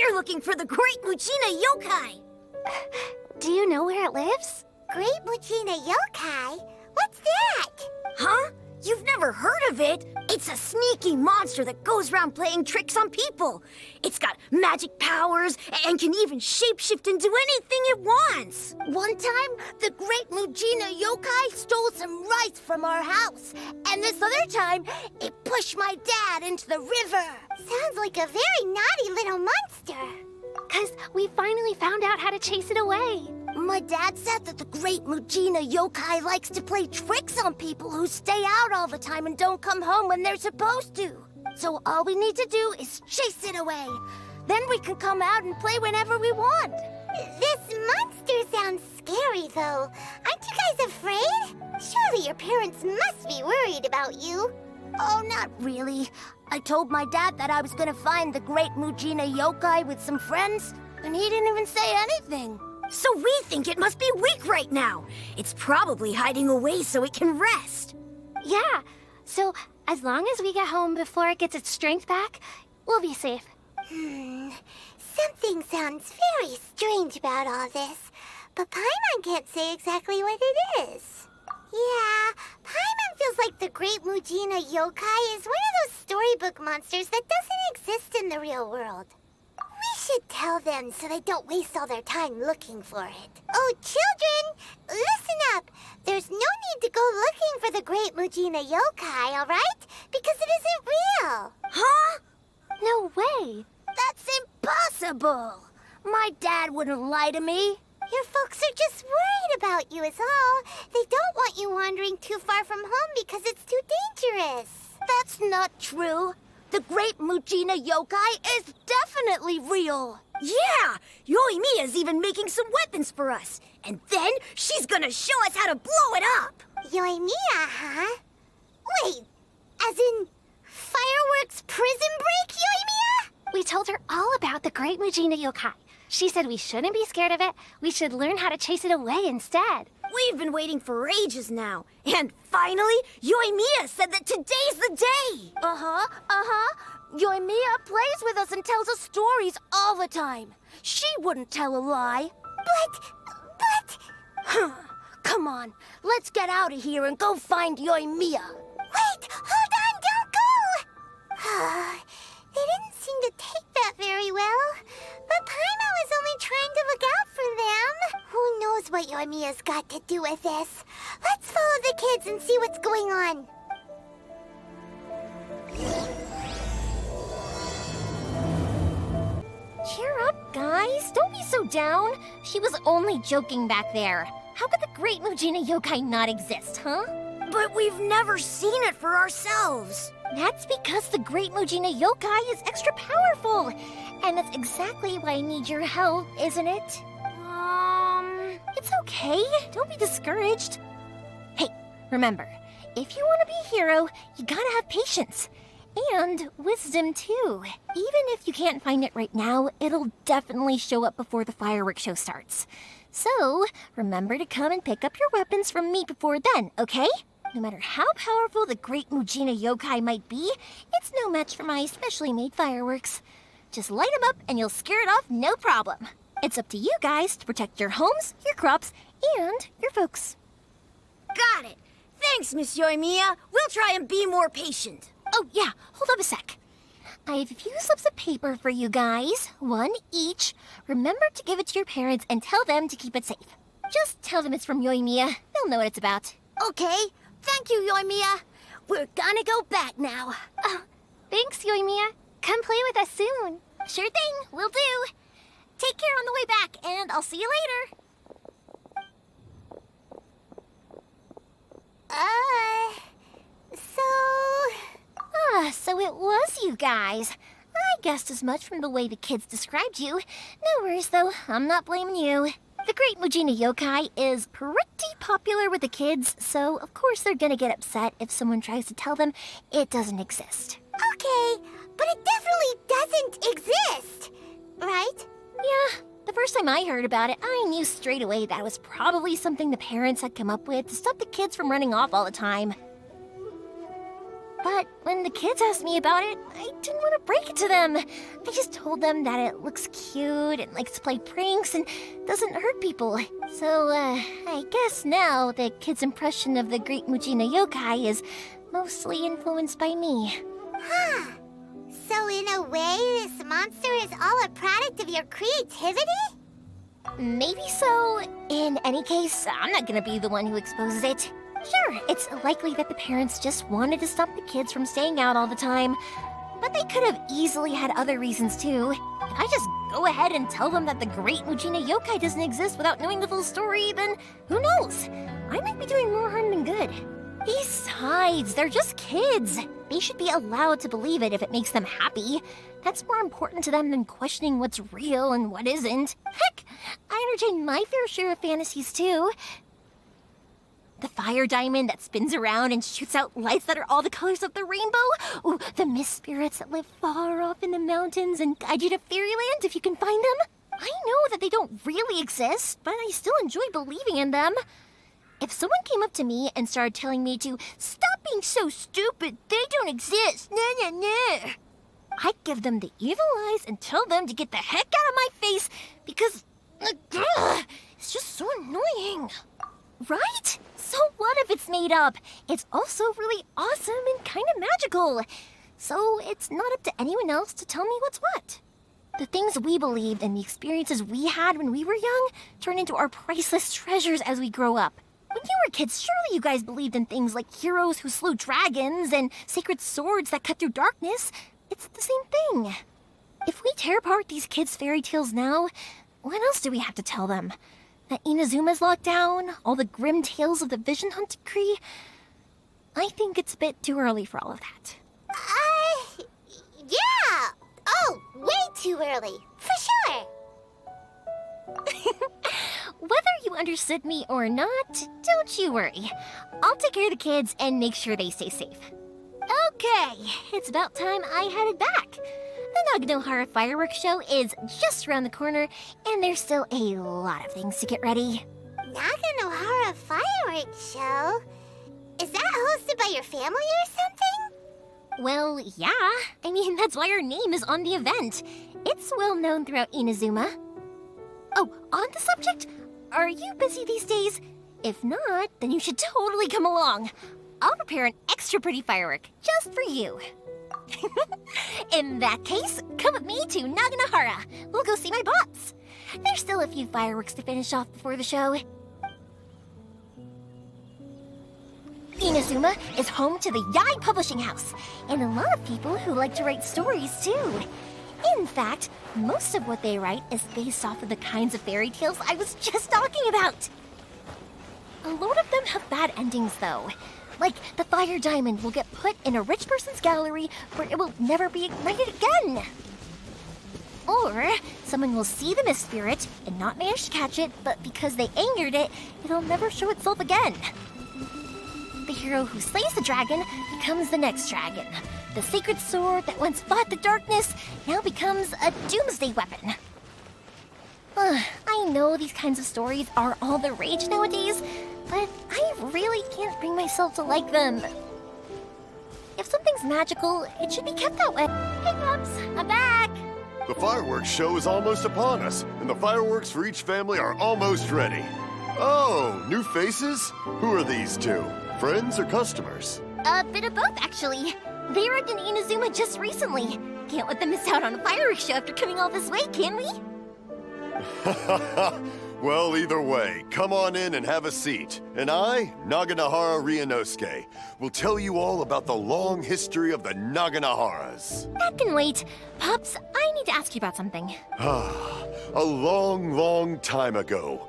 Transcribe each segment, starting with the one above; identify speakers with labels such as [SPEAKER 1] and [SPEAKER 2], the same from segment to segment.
[SPEAKER 1] We're looking for the Great Muchina Yokai!
[SPEAKER 2] Do you know where it lives?
[SPEAKER 3] Great Muchina Yokai? What's that?
[SPEAKER 1] Huh? You've never heard of it? It's a sneaky monster that goes around playing tricks on people. It's got magic powers and can even shapeshift into anything it wants.
[SPEAKER 3] One time, the Great Muchina Yokai stole some rice from our house. And this other time, it pushed my dad into the river. Sounds like a very naughty little monster.
[SPEAKER 2] 'Cause we finally found out how to chase it away.
[SPEAKER 3] My dad said that the Great Muchina Yokai likes to play tricks on people who stay out all the time and don't come home when they're supposed to. So all we need to do is chase it away. Then we can come out and play whenever we want. This monster sounds scary, though. Aren't you guys afraid? Surely your parents must be worried about you. Oh, not really. I told my dad that I was gonna find the Great Muchina Yokai with some friends, and he didn't even say anything.
[SPEAKER 1] So we think it must be weak right now. It's probably hiding away so it can rest.
[SPEAKER 2] Yeah, so as long as we get home before it gets its strength back, we'll be safe.
[SPEAKER 3] Something sounds very strange about all this, but Paimon can't say exactly what it is. Yeah, Paimon feels like the Great Muchina Yokai is one of those storybook monsters that doesn't exist in the real world. We should tell them so they don't waste all their time looking for it. Oh, children, listen up. There's no need to go looking for the Great Muchina Yokai, all right? Because it isn't real.
[SPEAKER 1] Huh?
[SPEAKER 2] No way.
[SPEAKER 3] That's impossible. My dad wouldn't lie to me. Your folks are just worried about you is all. They don't want you wandering too far from home because it's too dangerous. That's not true. The Great Muchina Yokai is definitely real.
[SPEAKER 1] Yeah! Yoimiya's even making some weapons for us. And then she's gonna show us how to blow it up!
[SPEAKER 3] Yoimiya, huh? Wait, as in fireworks prison break, Yoimiya?
[SPEAKER 2] We told her all about the Great Muchina Yokai. She said we shouldn't be scared of it. We should learn how to chase it away instead.
[SPEAKER 1] We've been waiting for ages now. And finally, Yoimiya said that today's the day!
[SPEAKER 3] Yoimiya plays with us and tells us stories all the time. She wouldn't tell a lie. But... Come on, let's get out of here and go find Yoimiya. Wait, hold on, don't go! They didn't seem to take that very well. But Paimon was only trying to look out for them. Who knows what Yoimiya's got to do with this? Let's follow the kids and see what's going on.
[SPEAKER 2] Cheer up, guys. Don't be so down. She was only joking back there. How could the Great Muchina Yokai not exist, huh?
[SPEAKER 1] But we've never seen it for ourselves.
[SPEAKER 2] That's because the Great Muchina Yokai is extra powerful. And that's exactly why I need your help, isn't it? It's okay. Don't be discouraged. Hey, remember, if you want to be a hero, you gotta have patience. And wisdom, too. Even if you can't find it right now, it'll definitely show up before the fireworks show starts. So, remember to come and pick up your weapons from me before then, okay? No matter how powerful the Great Muchina Yokai might be, it's no match for my specially made fireworks. Just light them up and you'll scare it off no problem. It's up to you guys to protect your homes, your crops, and your folks.
[SPEAKER 1] Got it. Thanks, Miss Yoimiya. We'll try and be more patient.
[SPEAKER 2] Oh, yeah, hold up a sec. I have a few slips of paper for you guys, one each. Remember to give it to your parents and tell them to keep it safe. Just tell them it's from Yoimiya. They'll know what it's about.
[SPEAKER 3] Okay, thank you, Yoimiya. We're gonna go back now.
[SPEAKER 2] Oh, thanks, Yoimiya. Come play with us soon. Sure thing, will do. Take care on the way back, and I'll see you later. So it was you guys. I guessed as much from the way the kids described you. No worries, though. I'm not blaming you. The Great Muchina Yokai is pretty popular with the kids, so of course they're gonna get upset if someone tries to tell them it doesn't exist.
[SPEAKER 3] Okay, but it definitely doesn't exist, right?
[SPEAKER 2] Yeah, the first time I heard about it, I knew straight away that it was probably something the parents had come up with to stop the kids from running off all the time. But when the kids asked me about it, I didn't want to break it to them. I just told them that it looks cute and likes to play pranks and doesn't hurt people. So, I guess now the kids' impression of the Great Mujina Yokai is mostly influenced by me.
[SPEAKER 3] Huh. So in a way, this monster is all a product of your creativity?
[SPEAKER 2] Maybe so. In any case, I'm not gonna be the one who exposes it. Sure, it's likely that the parents just wanted to stop the kids from staying out all the time, but they could have easily had other reasons too. If I just go ahead and tell them that the Great Mujina Yokai doesn't exist without knowing the full story, then who knows? I might be doing more harm than good. Besides, they're just kids. They should be allowed to believe it if it makes them happy. That's more important to them than questioning what's real and what isn't. Heck, I entertain my fair share of fantasies too. The fire diamond that spins around and shoots out lights that are all the colors of the rainbow. Ooh, the mist spirits that live far off in the mountains and guide you to fairyland if you can find them. I know that they don't really exist, but I still enjoy believing in them. If someone came up to me and started telling me to stop being so stupid, they don't exist, nah. I'd give them the evil eyes and tell them to get the heck out of my face because it's just so annoying. Right? So what if it's made up? It's also really awesome and kind of magical. So it's not up to anyone else to tell me what's what. The things we believed and the experiences we had when we were young turn into our priceless treasures as we grow up. When you were kids, surely you guys believed in things like heroes who slew dragons and sacred swords that cut through darkness. It's the same thing. If we tear apart these kids' fairy tales now, what else do we have to tell them? That Inazuma's locked down? All the grim tales of the Vision Hunt decree? I think it's a bit too early for all of that.
[SPEAKER 3] Yeah! Oh, way too early. For sure!
[SPEAKER 2] Whether you understood me or not, don't you worry. I'll take care of the kids and make sure they stay safe. Okay, it's about time I headed back. The Naganohara fireworks show is just around the corner, and there's still a lot of things to get ready.
[SPEAKER 3] Naganohara fireworks show? Is that hosted by your family or something?
[SPEAKER 2] Well, yeah. I mean, that's why our name is on the event. It's well known throughout Inazuma. Oh, on the subject, are you busy these days? If not, then you should totally come along. I'll prepare an extra pretty firework just for you. In that case, come with me to Naganohara. We'll go see my boss. There's still a few fireworks to finish off before the show. Inazuma is home to the Yae Publishing House, and a lot of people who like to write stories too. In fact, most of what they write is based off of the kinds of fairy tales I was just talking about. A lot of them have bad endings though. Like, the fire diamond will get put in a rich person's gallery where it will never be ignited again. Or, someone will see the mist spirit and not manage to catch it, but because they angered it, it'll never show itself again. The hero who slays the dragon becomes the next dragon. The sacred sword that once fought the darkness now becomes a doomsday weapon. I know these kinds of stories are all the rage nowadays, but I really can't bring myself to like them. If something's magical, it should be kept that way. Hey, Pops, I'm back!
[SPEAKER 4] The fireworks show is almost upon us, and the fireworks for each family are almost ready. Oh, new faces? Who are these two? Friends or customers?
[SPEAKER 2] A bit of both, actually. They arrived in Inazuma just recently. Can't let them miss out on a fireworks show after coming all this way, can we?
[SPEAKER 4] Well, either way, come on in and have a seat. And I, Naganohara Ryunosuke, will tell you all about the long history of the Naganoharas.
[SPEAKER 2] That can wait. Pops, I need to ask you about something.
[SPEAKER 4] A long, long time ago.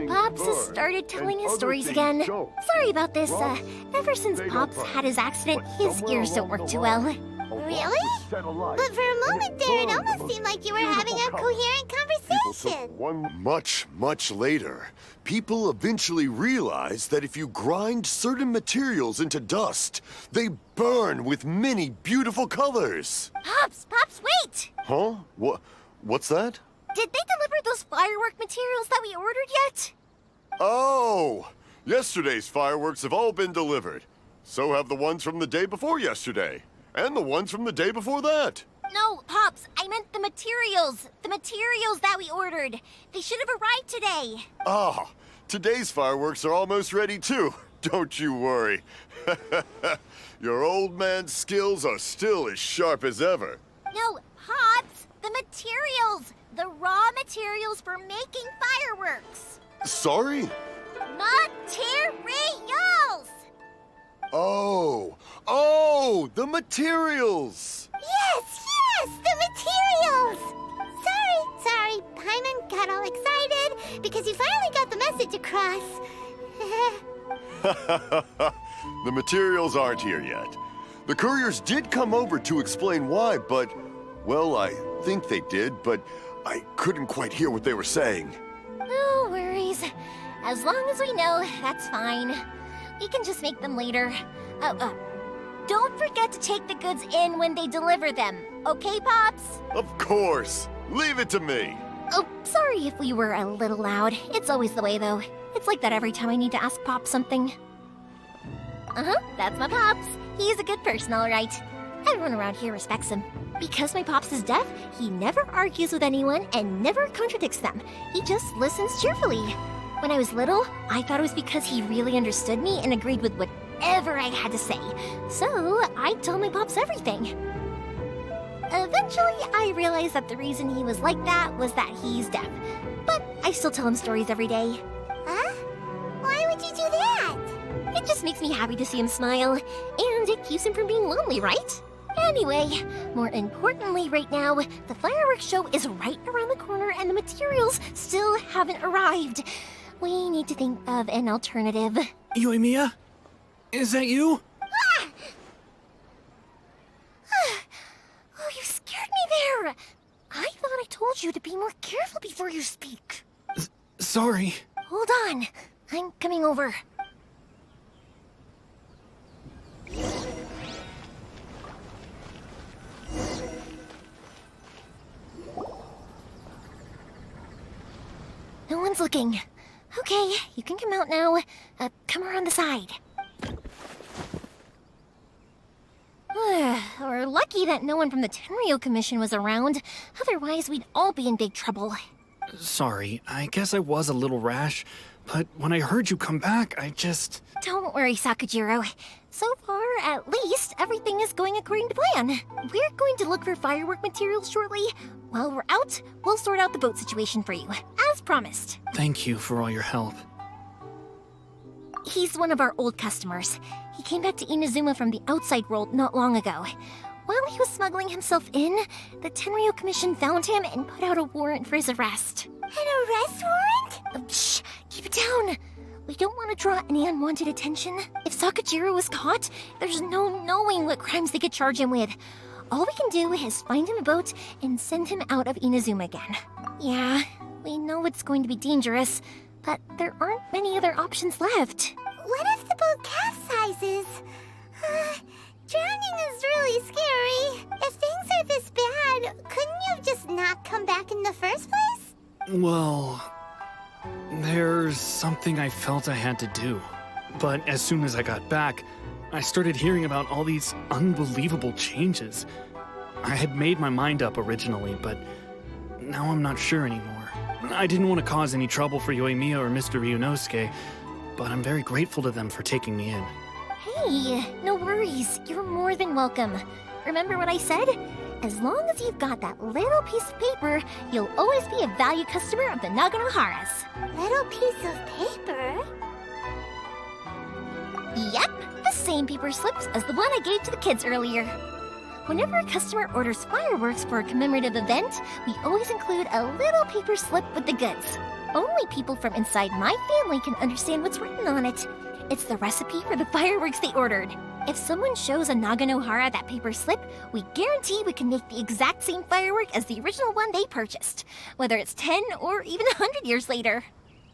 [SPEAKER 2] Pops has started telling his stories again. Sorry about this. Ever since Pops had his accident, his ears don't work too well.
[SPEAKER 3] Really? But for a moment there, it almost seemed like you were having a coherent conversation.
[SPEAKER 4] Much later, people eventually realized that if you grind certain materials into dust, they burn with many beautiful colors.
[SPEAKER 2] Pops, wait!
[SPEAKER 4] Huh? What's that?
[SPEAKER 2] Did they deliver those firework materials that we ordered yet?
[SPEAKER 4] Oh! Yesterday's fireworks have all been delivered. So have the ones from the day before yesterday. And the ones from the day before that.
[SPEAKER 2] No, Pops, I meant the materials. The materials that we ordered. They should have arrived today.
[SPEAKER 4] Ah, today's fireworks are almost ready too. Don't you worry. Your old man's skills are still as sharp as ever.
[SPEAKER 2] No, Pops, the materials. The raw materials for making fireworks.
[SPEAKER 4] Sorry?
[SPEAKER 2] Materials!
[SPEAKER 4] Oh, the materials.
[SPEAKER 3] Yes, the materials! Sorry, Paimon got all excited because he finally got the message across.
[SPEAKER 4] The materials aren't here yet. The couriers did come over to explain why, but, well, I think they did, but I couldn't quite hear what they were saying.
[SPEAKER 2] No worries. As long as we know, that's fine. We can just make them later. Don't forget to take the goods in when they deliver them. Okay, Pops?
[SPEAKER 4] Of course. Leave it to me.
[SPEAKER 2] Oh, sorry if we were a little loud. It's always the way, though. It's like that every time I need to ask Pop something. That's my Pops. He's a good person, all right. Everyone around here respects him. Because my Pops is deaf, he never argues with anyone and never contradicts them. He just listens cheerfully. When I was little, I thought it was because he really understood me and agreed with whatever I had to say. So I told my Pops everything. Eventually, I realized that the reason he was like that was that he's deaf. But I still tell him stories every day.
[SPEAKER 3] Huh? Why would you do that?
[SPEAKER 2] It just makes me happy to see him smile, and it keeps him from being lonely, right? Anyway, more importantly right now, the fireworks show is right around the corner and the materials still haven't arrived. We need to think of an alternative.
[SPEAKER 5] Yoimiya? Is that you?
[SPEAKER 2] Oh, you scared me there! I thought I told you to be more careful before you speak.
[SPEAKER 5] Sorry.
[SPEAKER 2] Hold on, I'm coming over. No one's looking. Okay, you can come out now. Come around the side. We're lucky that no one from the Tenryo Commission was around. Otherwise, we'd all be in big trouble.
[SPEAKER 5] Sorry, I guess I was a little rash, but when I heard you come back, I just...
[SPEAKER 2] Don't worry, Sakajiro. So far, at least, everything is going according to plan. We're going to look for firework materials shortly. While we're out, we'll sort out the boat situation for you, as promised.
[SPEAKER 5] Thank you for all your help.
[SPEAKER 2] He's one of our old customers. He came back to Inazuma from the outside world not long ago. While he was smuggling himself in, the Tenryo Commission found him and put out a warrant for his arrest.
[SPEAKER 3] An arrest warrant?
[SPEAKER 2] Shh! Keep it down! We don't want to draw any unwanted attention. If Sakajiro was caught, there's no knowing what crimes they could charge him with. All we can do is find him a boat and send him out of Inazuma again. Yeah, we know it's going to be dangerous, but there aren't many other options left.
[SPEAKER 3] What if the boat capsizes? Drowning is really scary. If things are this bad, couldn't you have just not come back in the first place?
[SPEAKER 5] Well... there's something I felt I had to do. But as soon as I got back, I started hearing about all these unbelievable changes. I had made my mind up originally, but now I'm not sure anymore. I didn't want to cause any trouble for Yoimiya or Mr. Ryunosuke, but I'm very grateful to them for taking me in.
[SPEAKER 2] Hey, no worries. You're more than welcome. Remember what I said? As long as you've got that little piece of paper, you'll always be a valued customer of the Naganoharas.
[SPEAKER 3] Little piece of paper?
[SPEAKER 2] Yep, the same paper slips as the one I gave to the kids earlier. Whenever a customer orders fireworks for a commemorative event, we always include a little paper slip with the goods. Only people from inside my family can understand what's written on it. It's the recipe for the fireworks they ordered. If someone shows a Naganohara that paper slip, we guarantee we can make the exact same firework as the original one they purchased, whether it's 10 or even 100 years later.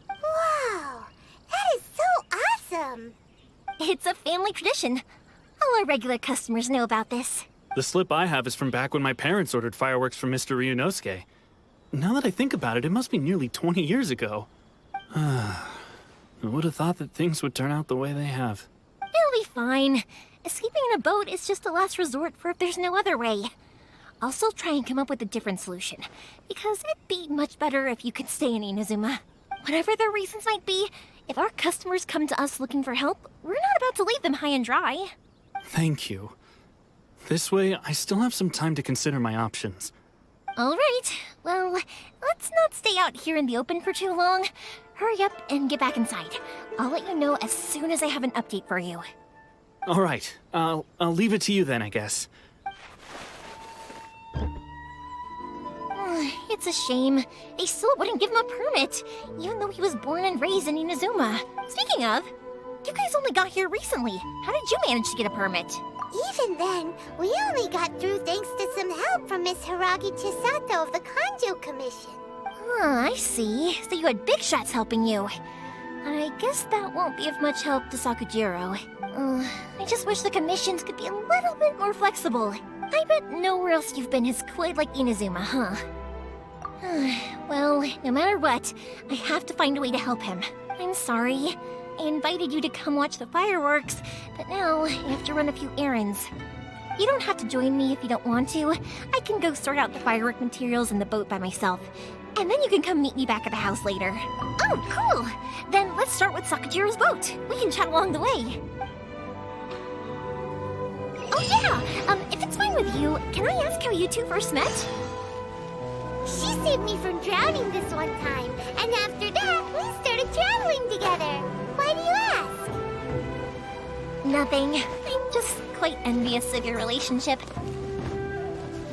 [SPEAKER 3] Wow, that is so awesome!
[SPEAKER 2] It's a family tradition. All our regular customers know about this.
[SPEAKER 5] The slip I have is from back when my parents ordered fireworks from Mr. Ryunosuke. Now that I think about it, it must be nearly 20 years ago. I would have thought that things would turn out the way they have.
[SPEAKER 2] It'll be fine. Escaping in a boat is just a last resort for if there's no other way. I'll still try and come up with a different solution, because it'd be much better if you could stay in Inazuma. Whatever their reasons might be, if our customers come to us looking for help, we're not about to leave them high and dry.
[SPEAKER 5] Thank you. This way, I still have some time to consider my options.
[SPEAKER 2] All right, well, let's not stay out here in the open for too long. Hurry up and get back inside. I'll let you know as soon as I have an update for you.
[SPEAKER 5] All right, I'll leave it to you then, I guess.
[SPEAKER 2] It's a shame. They still wouldn't give him a permit, even though he was born and raised in Inazuma. Speaking of, you guys only got here recently. How did you manage to get a permit?
[SPEAKER 3] Even then, we only got through thanks to some help from Miss Hiragi Chisato of the Kanjo Commission.
[SPEAKER 2] I see. So you had big shots helping you. I guess that won't be of much help to Sakujiro. I just wish the commissions could be a little bit more flexible. I bet nowhere else you've been has quite like Inazuma, huh? Well, no matter what, I have to find a way to help him. I'm sorry. I invited you to come watch the fireworks, but now I have to run a few errands. You don't have to join me if you don't want to. I can go sort out the firework materials in the boat by myself. And then you can come meet me back at the house later. Oh, cool! Then let's start with Sakujiro's boat. We can chat along the way. Oh yeah! If it's fine with you, can I ask how you two first met?
[SPEAKER 3] She saved me from drowning this one time, and after that, we started traveling together. Why do you ask?
[SPEAKER 2] Nothing. I'm just quite envious of your relationship.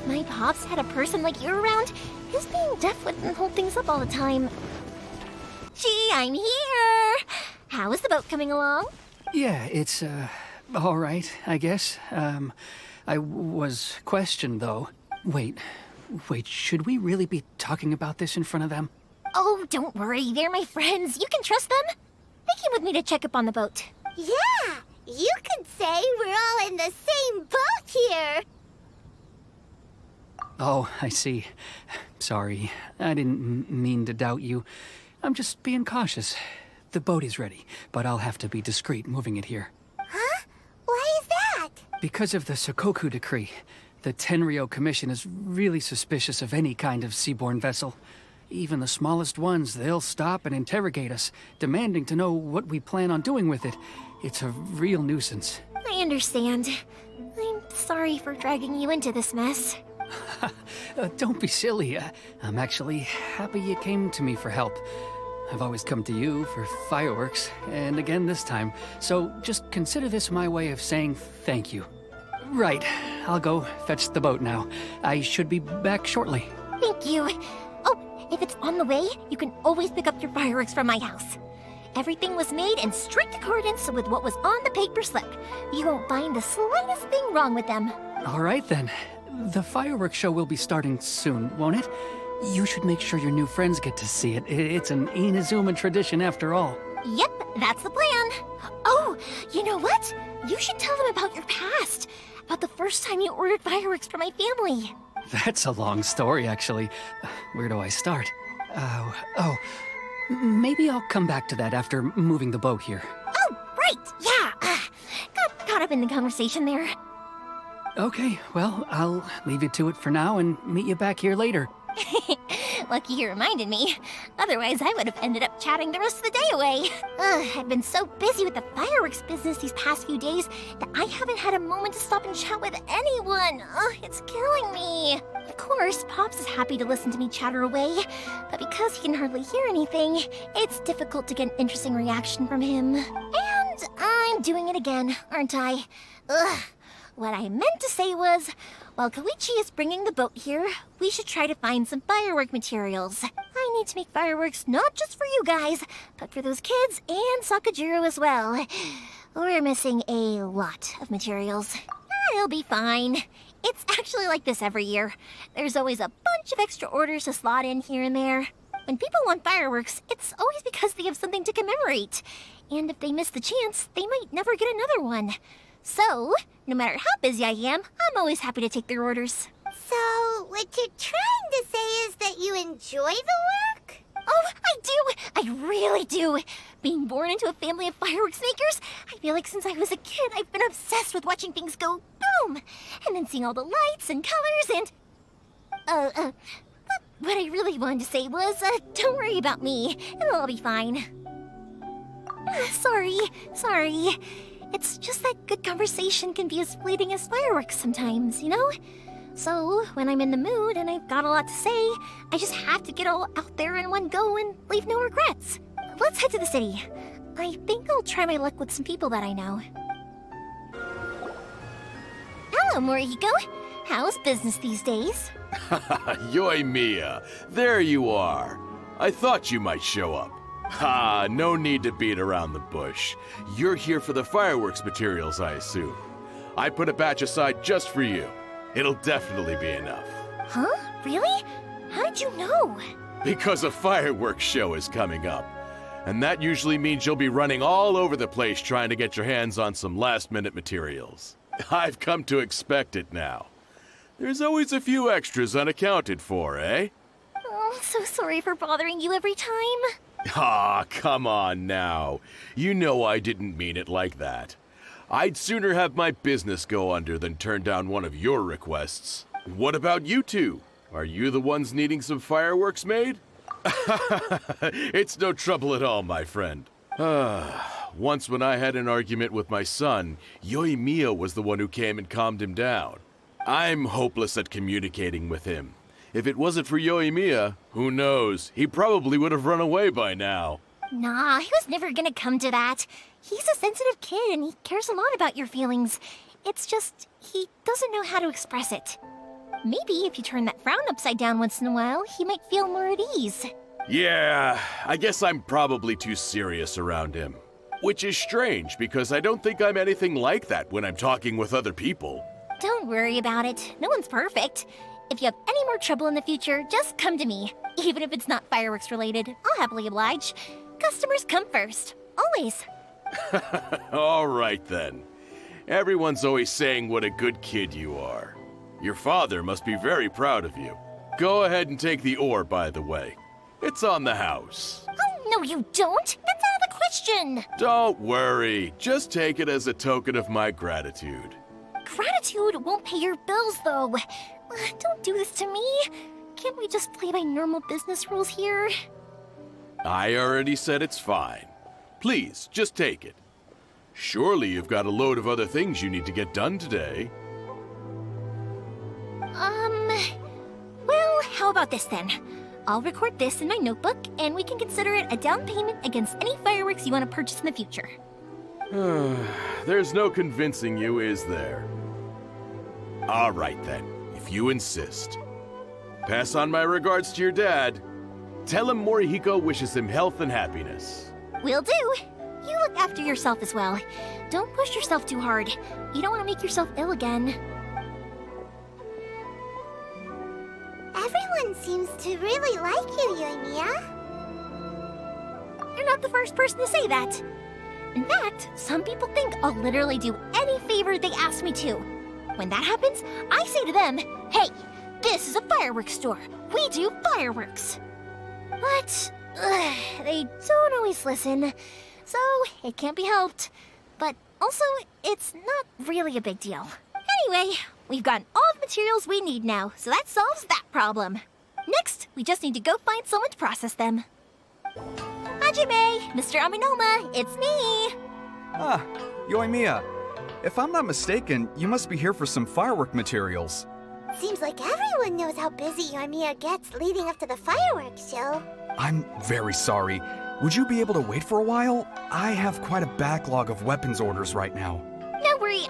[SPEAKER 2] My pops had a person like you around. His being deaf wouldn't hold things up all the time. Gee, I'm here! How is the boat coming along?
[SPEAKER 6] Yeah, it's, all right, I guess. I was questioned, though. Wait, should we really be talking about this in front of them?
[SPEAKER 2] Oh, don't worry. They're my friends. You can trust them. They came with me to check up on the boat.
[SPEAKER 3] Yeah, you could say we're all in the same boat here.
[SPEAKER 6] Oh, I see. Sorry, I didn't mean to doubt you. I'm just being cautious. The boat is ready, but I'll have to be discreet moving it here.
[SPEAKER 3] Huh? Why is that?
[SPEAKER 6] Because of the Sokoku decree, the Tenryou Commission is really suspicious of any kind of seaborne vessel. Even the smallest ones, they'll stop and interrogate us, demanding to know what we plan on doing with it. It's a real nuisance.
[SPEAKER 2] I understand. I'm sorry for dragging you into this mess.
[SPEAKER 6] Don't be silly. I'm actually happy you came to me for help. I've always come to you for fireworks, and again this time. So just consider this my way of saying thank you. Right, I'll go fetch the boat now. I should be back shortly.
[SPEAKER 2] Thank you. Oh, if it's on the way, you can always pick up your fireworks from my house. Everything was made in strict accordance with what was on the paper slip. You won't find the slightest thing wrong with them.
[SPEAKER 6] All right then. The fireworks show will be starting soon, won't it? You should make sure your new friends get to see it. It's an Inazuma tradition after all.
[SPEAKER 2] Yep, that's the plan. Oh, you know what? You should tell them about your past. About the first time you ordered fireworks for my family.
[SPEAKER 6] That's a long story, actually. Where do I start? Maybe I'll come back to that after moving the boat here.
[SPEAKER 2] Oh, right, yeah. Got caught up in the conversation there.
[SPEAKER 6] Okay, well, I'll leave you to it for now and meet you back here later.
[SPEAKER 2] Lucky you reminded me. Otherwise, I would have ended up chatting the rest of the day away. I've been so busy with the fireworks business these past few days that I haven't had a moment to stop and chat with anyone. It's killing me. Of course, Pops is happy to listen to me chatter away, but because he can hardly hear anything, it's difficult to get an interesting reaction from him. And I'm doing it again, aren't I? What I meant to say was, while Koichi is bringing the boat here, we should try to find some firework materials. I need to make fireworks not just for you guys, but for those kids and Sakujiro as well. We're missing a lot of materials. It'll be fine. It's actually like this every year. There's always a bunch of extra orders to slot in here and there. When people want fireworks, it's always because they have something to commemorate. And if they miss the chance, they might never get another one. So, no matter how busy I am, I'm always happy to take their orders.
[SPEAKER 3] So, what you're trying to say is that you enjoy the work?
[SPEAKER 2] Oh, I do! I really do! Being born into a family of fireworks makers, I feel like since I was a kid, I've been obsessed with watching things go boom! And then seeing all the lights and colors and... What I really wanted to say was, don't worry about me. It'll all be fine. Sorry. It's just that good conversation can be as fleeting as fireworks sometimes, you know? So, when I'm in the mood and I've got a lot to say, I just have to get all out there in one go and leave no regrets. Let's head to the city. I think I'll try my luck with some people that I know. Hello, Morihiko. How's business these days?
[SPEAKER 7] Yoimiya, there you are. I thought you might show up. Ha, no need to beat around the bush. You're here for the fireworks materials, I assume. I put a batch aside just for you. It'll definitely be enough.
[SPEAKER 2] Huh? Really? How did you know?
[SPEAKER 7] Because a fireworks show is coming up. And that usually means you'll be running all over the place trying to get your hands on some last-minute materials. I've come to expect it now. There's always a few extras unaccounted for, eh?
[SPEAKER 2] Oh, so sorry for bothering you every time.
[SPEAKER 7] Ah, come on now. You know I didn't mean it like that. I'd sooner have my business go under than turn down one of your requests. What about you two? Are you the ones needing some fireworks made? It's no trouble at all, my friend. Once when I had an argument with my son, Yoimiya was the one who came and calmed him down. I'm hopeless at communicating with him. If it wasn't for Yoimiya, who knows? He probably would have run away by now.
[SPEAKER 2] Nah, he was never gonna come to that. He's a sensitive kid and he cares a lot about your feelings. It's just, he doesn't know how to express it. Maybe if you turn that frown upside down once in a while, he might feel more at ease.
[SPEAKER 7] Yeah, I guess I'm probably too serious around him. Which is strange, because I don't think I'm anything like that when I'm talking with other people.
[SPEAKER 2] Don't worry about it. No one's perfect. If you have any more trouble in the future, just come to me. Even if it's not fireworks related, I'll happily oblige. Customers come first. Always.
[SPEAKER 7] All right then. Everyone's always saying what a good kid you are. Your father must be very proud of you. Go ahead and take the ore, by the way. It's on the house.
[SPEAKER 2] Oh, no you don't. That's out of the question.
[SPEAKER 7] Don't worry. Just take it as a token of my gratitude.
[SPEAKER 2] Gratitude won't pay your bills, though. Don't do this to me. Can't we just play by normal business rules here?
[SPEAKER 7] I already said it's fine. Please, just take it. Surely you've got a load of other things you need to get done today.
[SPEAKER 2] Well, how about this then? I'll record this in my notebook, and we can consider it a down payment against any fireworks you want to purchase in the future.
[SPEAKER 7] There's no convincing you, is there? All right then, if you insist. Pass on my regards to your dad. Tell him Morihiko wishes him health and happiness.
[SPEAKER 2] Will do. You look after yourself as well. Don't push yourself too hard. You don't want to make yourself ill again.
[SPEAKER 3] Everyone seems to really like you, Yoimiya.
[SPEAKER 2] You're not the first person to say that. In fact, some people think I'll literally do any favor they ask me to. When that happens, I say to them, hey, this is a fireworks store. We do fireworks. But they don't always listen, so it can't be helped. But also, it's not really a big deal. Anyway, we've gotten all the materials we need now, so that solves that problem. Next, we just need to go find someone to process them. Hajime, Mr. Aminoma, it's me!
[SPEAKER 8] Ah, Yoimiya. If I'm not mistaken, you must be here for some firework materials.
[SPEAKER 3] Seems like everyone knows how busy Yoimiya gets leading up to the fireworks show.
[SPEAKER 8] I'm very sorry. Would you be able to wait for a while? I have quite a backlog of weapons orders right now.
[SPEAKER 2] No worry.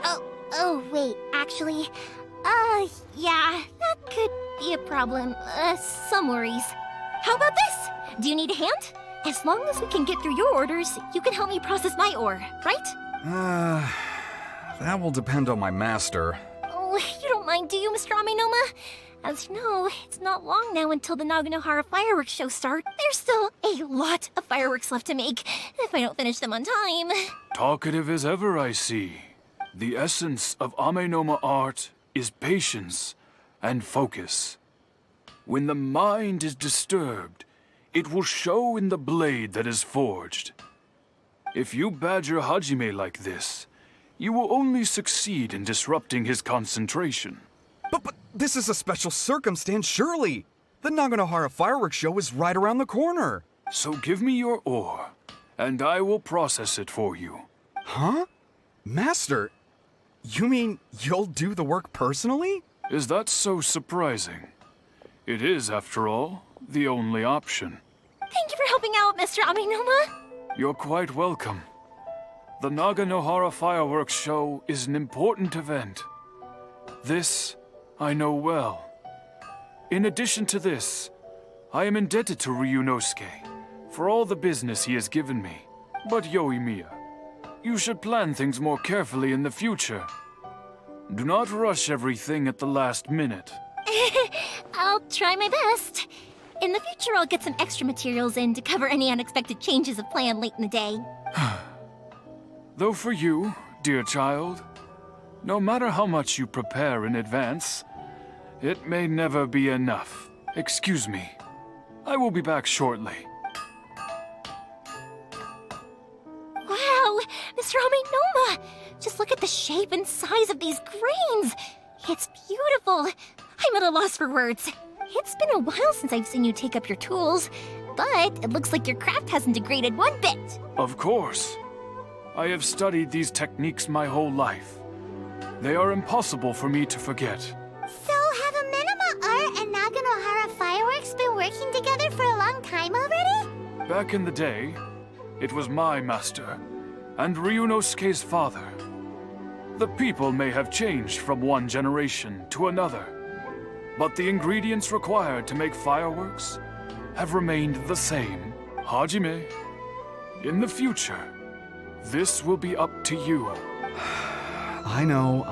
[SPEAKER 2] Oh, wait, actually, yeah, that could be a problem. Some worries. How about this? Do you need a hand? As long as we can get through your orders, you can help me process my ore, right?
[SPEAKER 8] That will depend on my master.
[SPEAKER 2] Oh, you don't mind, do you, Mr. Aminoma? As you know, it's not long now until the Naganohara fireworks show start. There's still a lot of fireworks left to make, if I don't finish them on time.
[SPEAKER 9] Talkative as ever, I see. The essence of Amenoma art is patience and focus. When the mind is disturbed, it will show in the blade that is forged. If you badger Hajime like this, you will only succeed in disrupting his concentration.
[SPEAKER 8] But this is a special circumstance, surely. The Naganohara fireworks show is right around the corner.
[SPEAKER 9] So give me your ore, and I will process it for you.
[SPEAKER 8] Huh? Master, you mean you'll do the work personally?
[SPEAKER 9] Is that so surprising? It is, after all, the only option.
[SPEAKER 2] Thank you for helping out, Mr. Amenoma.
[SPEAKER 9] You're quite welcome. The Naganohara fireworks show is an important event. This I know well. In addition to this, I am indebted to Ryunosuke for all the business he has given me. But Yoimiya, you should plan things more carefully in the future. Do not rush everything at the last minute.
[SPEAKER 2] I'll try my best. In the future, I'll get some extra materials in to cover any unexpected changes of plan late in the day.
[SPEAKER 9] Though for you, dear child, no matter how much you prepare in advance, it may never be enough. Excuse me. I will be back shortly.
[SPEAKER 2] Wow, Mr. Amenoma! Just look at the shape and size of these grains! It's beautiful! I'm at a loss for words. It's been a while since I've seen you take up your tools, but it looks like your craft hasn't degraded one bit.
[SPEAKER 9] Of course. I have studied these techniques my whole life. They are impossible for me to forget.
[SPEAKER 3] So have Amenoma Art and Naganohara Fireworks been working together for a long time already?
[SPEAKER 9] Back in the day, it was my master, and Ryunosuke's father. The people may have changed from one generation to another, but the ingredients required to make fireworks have remained the same. Hajime, in the future, this will be up to you.
[SPEAKER 8] I know.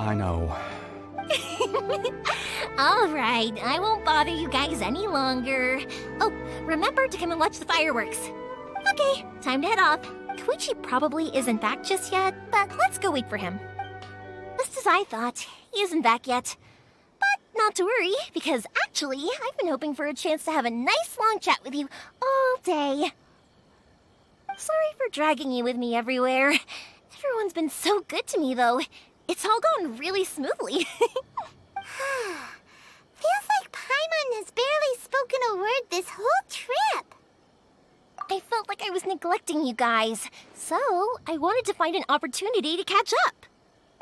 [SPEAKER 2] All right, I won't bother you guys any longer. Oh, remember to come and watch the fireworks. Okay, time to head off. Koichi probably isn't back just yet, but let's go wait for him. Just as I thought, he isn't back yet. But not to worry, because actually, I've been hoping for a chance to have a nice long chat with you all day. Sorry for dragging you with me everywhere. Everyone's been so good to me, though. It's all gone really smoothly.
[SPEAKER 3] Feels like Paimon has barely spoken a word this whole trip.
[SPEAKER 2] I felt like I was neglecting you guys, so I wanted to find an opportunity to catch up.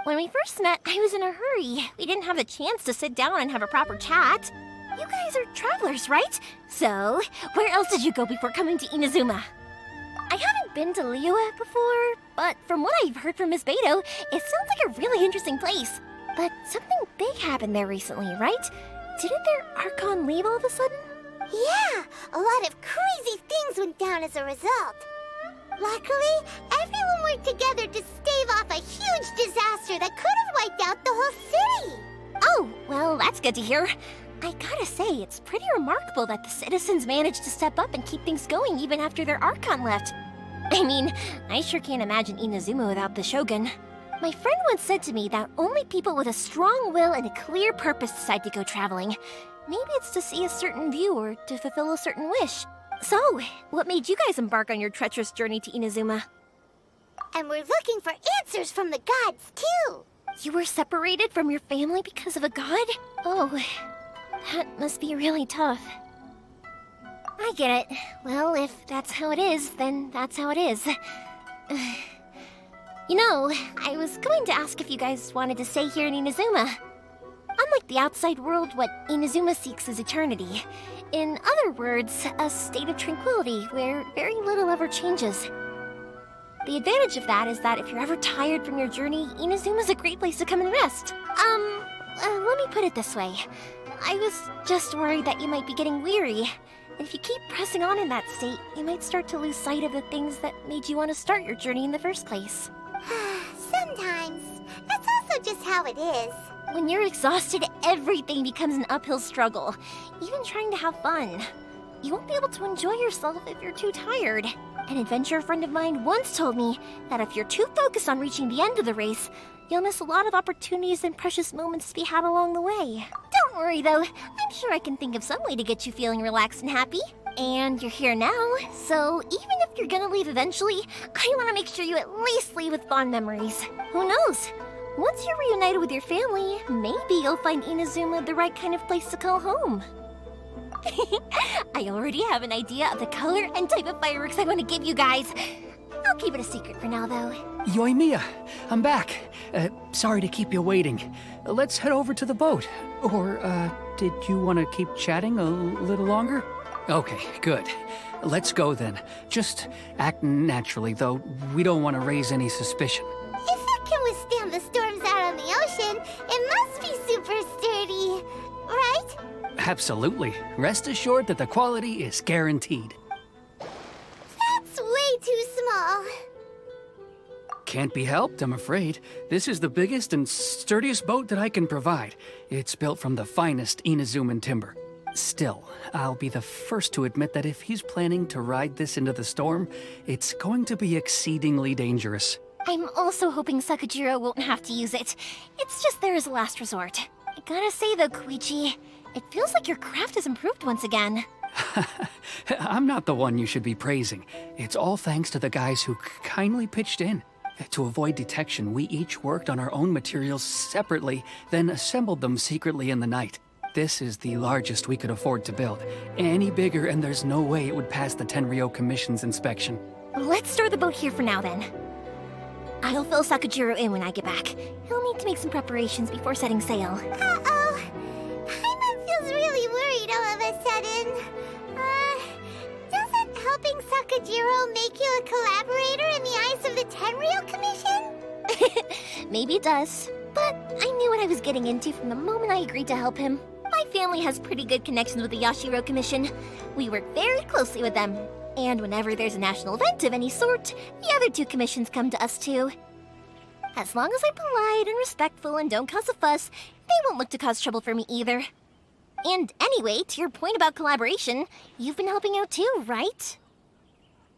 [SPEAKER 2] When we first met, I was in a hurry. We didn't have the chance to sit down and have a proper chat. You guys are travelers, right? So, where else did you go before coming to Inazuma? I haven't been to Liyue before, but from what I've heard from Miss Beto, it sounds like a really interesting place. But something big happened there recently, right? Didn't their Archon leave all of a sudden?
[SPEAKER 3] Yeah, a lot of crazy things went down as a result. Luckily, everyone worked together to stave off a huge disaster that could have wiped out the whole city.
[SPEAKER 2] Oh, well, that's good to hear. I gotta say, it's pretty remarkable that the citizens managed to step up and keep things going even after their Archon left. I mean, I sure can't imagine Inazuma without the Shogun. My friend once said to me that only people with a strong will and a clear purpose decide to go traveling. Maybe it's to see a certain view or to fulfill a certain wish. So, what made you guys embark on your treacherous journey to Inazuma?
[SPEAKER 3] And we're looking for answers from the gods, too.
[SPEAKER 2] You were separated from your family because of a god? Oh, that must be really tough. I get it. Well, if that's how it is, then that's how it is. You know, I was going to ask if you guys wanted to stay here in Inazuma. Unlike the outside world, what Inazuma seeks is eternity. In other words, a state of tranquility where very little ever changes. The advantage of that is that if you're ever tired from your journey, Inazuma's a great place to come and rest. Let me put it this way. I was just worried that you might be getting weary. And if you keep pressing on in that state, you might start to lose sight of the things that made you want to start your journey in the first place.
[SPEAKER 3] Sometimes. That's also just how it is.
[SPEAKER 2] When you're exhausted, everything becomes an uphill struggle, even trying to have fun. You won't be able to enjoy yourself if you're too tired. An adventurer friend of mine once told me that if you're too focused on reaching the end of the race, you'll miss a lot of opportunities and precious moments to be had along the way. Don't worry though, I'm sure I can think of some way to get you feeling relaxed and happy. And you're here now, so even if you're gonna leave eventually, I want to make sure you at least leave with fond memories. Who knows? Once you're reunited with your family, maybe you'll find Inazuma the right kind of place to call home. I already have an idea of the color and type of fireworks I want to give you guys. I'll keep it a secret for now, though.
[SPEAKER 6] Yoimiya, I'm back. Sorry to keep you waiting. Let's head over to the boat. Or, did you want to keep chatting a little longer? Okay, good. Let's go then. Just act naturally, though we don't want to raise any suspicion.
[SPEAKER 3] If it can withstand the storms out on the ocean, it must be super sturdy, right?
[SPEAKER 6] Absolutely. Rest assured that the quality is guaranteed.
[SPEAKER 3] That's way too small.
[SPEAKER 6] Can't be helped, I'm afraid. This is the biggest and sturdiest boat that I can provide. It's built from the finest Inazuman timber. Still, I'll be the first to admit that if he's planning to ride this into the storm, it's going to be exceedingly dangerous.
[SPEAKER 2] I'm also hoping Sakajiro won't have to use it. It's just there as a last resort. I gotta say though, Koichi, it feels like your craft has improved once again.
[SPEAKER 6] I'm not the one you should be praising. It's all thanks to the guys who kindly pitched in. To avoid detection, we each worked on our own materials separately, then assembled them secretly in the night. This is the largest we could afford to build. Any bigger and there's no way it would pass the Tenryou Commission's inspection.
[SPEAKER 2] Let's store the boat here for now then. I'll fill Sakajiro in when I get back. He'll need to make some preparations before setting sail.
[SPEAKER 3] Uh-oh. Paimon feels really worried all of a sudden. Doesn't helping Sakajiro make you a collaborator in the eyes of the Tenryou Commission?
[SPEAKER 2] Maybe it does, but I knew what I was getting into from the moment I agreed to help him. My family has pretty good connections with the Yashiro Commission. We work very closely with them. And whenever there's a national event of any sort, the other two commissions come to us too. As long as I'm polite and respectful and don't cause a fuss, they won't look to cause trouble for me either. And anyway, to your point about collaboration, you've been helping out too, right?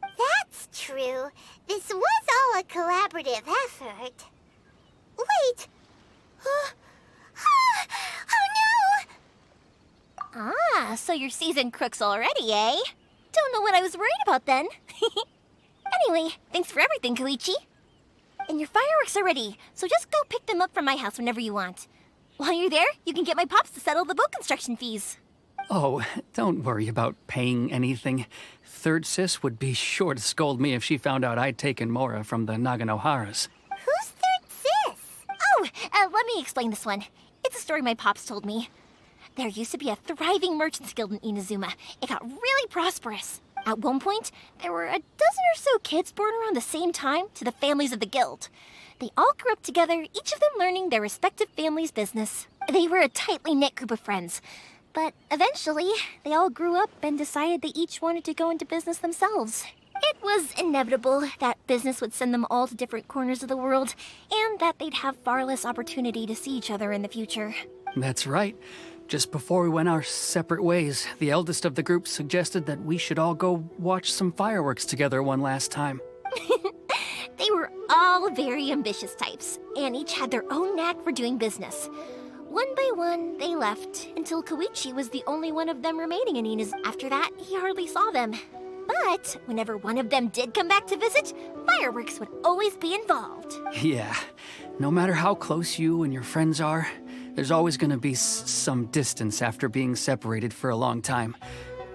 [SPEAKER 3] That's true. This was all a collaborative effort. Wait! Oh no!
[SPEAKER 2] Ah, so you're seasoned crooks already, eh? Don't know what I was worried about then. Anyway, thanks for everything, Koichi. And your fireworks are ready, so just go pick them up from my house whenever you want. While you're there, you can get my pops to settle the boat construction fees.
[SPEAKER 6] Oh, don't worry about paying anything. Third Sis would be sure to scold me if she found out I'd taken Mora from the Naganoharas.
[SPEAKER 3] Who's Third Sis?
[SPEAKER 2] Oh, let me explain this one. It's a story my pops told me. There used to be a thriving merchants guild in Inazuma. It got really prosperous. At one point, there were a dozen or so kids born around the same time to the families of the guild. They all grew up together, each of them learning their respective family's business. They were a tightly knit group of friends. But eventually, they all grew up and decided they each wanted to go into business themselves. It was inevitable that business would send them all to different corners of the world, and that they'd have far less opportunity to see each other in the future.
[SPEAKER 6] That's right. Just before we went our separate ways, the eldest of the group suggested that we should all go watch some fireworks together one last time.
[SPEAKER 2] They were all very ambitious types, and each had their own knack for doing business. One by one, they left, until Koichi was the only one of them remaining in Ina's. After that, he hardly saw them. But whenever one of them did come back to visit, fireworks would always be involved.
[SPEAKER 6] Yeah, no matter how close you and your friends are, there's always gonna be some distance after being separated for a long time.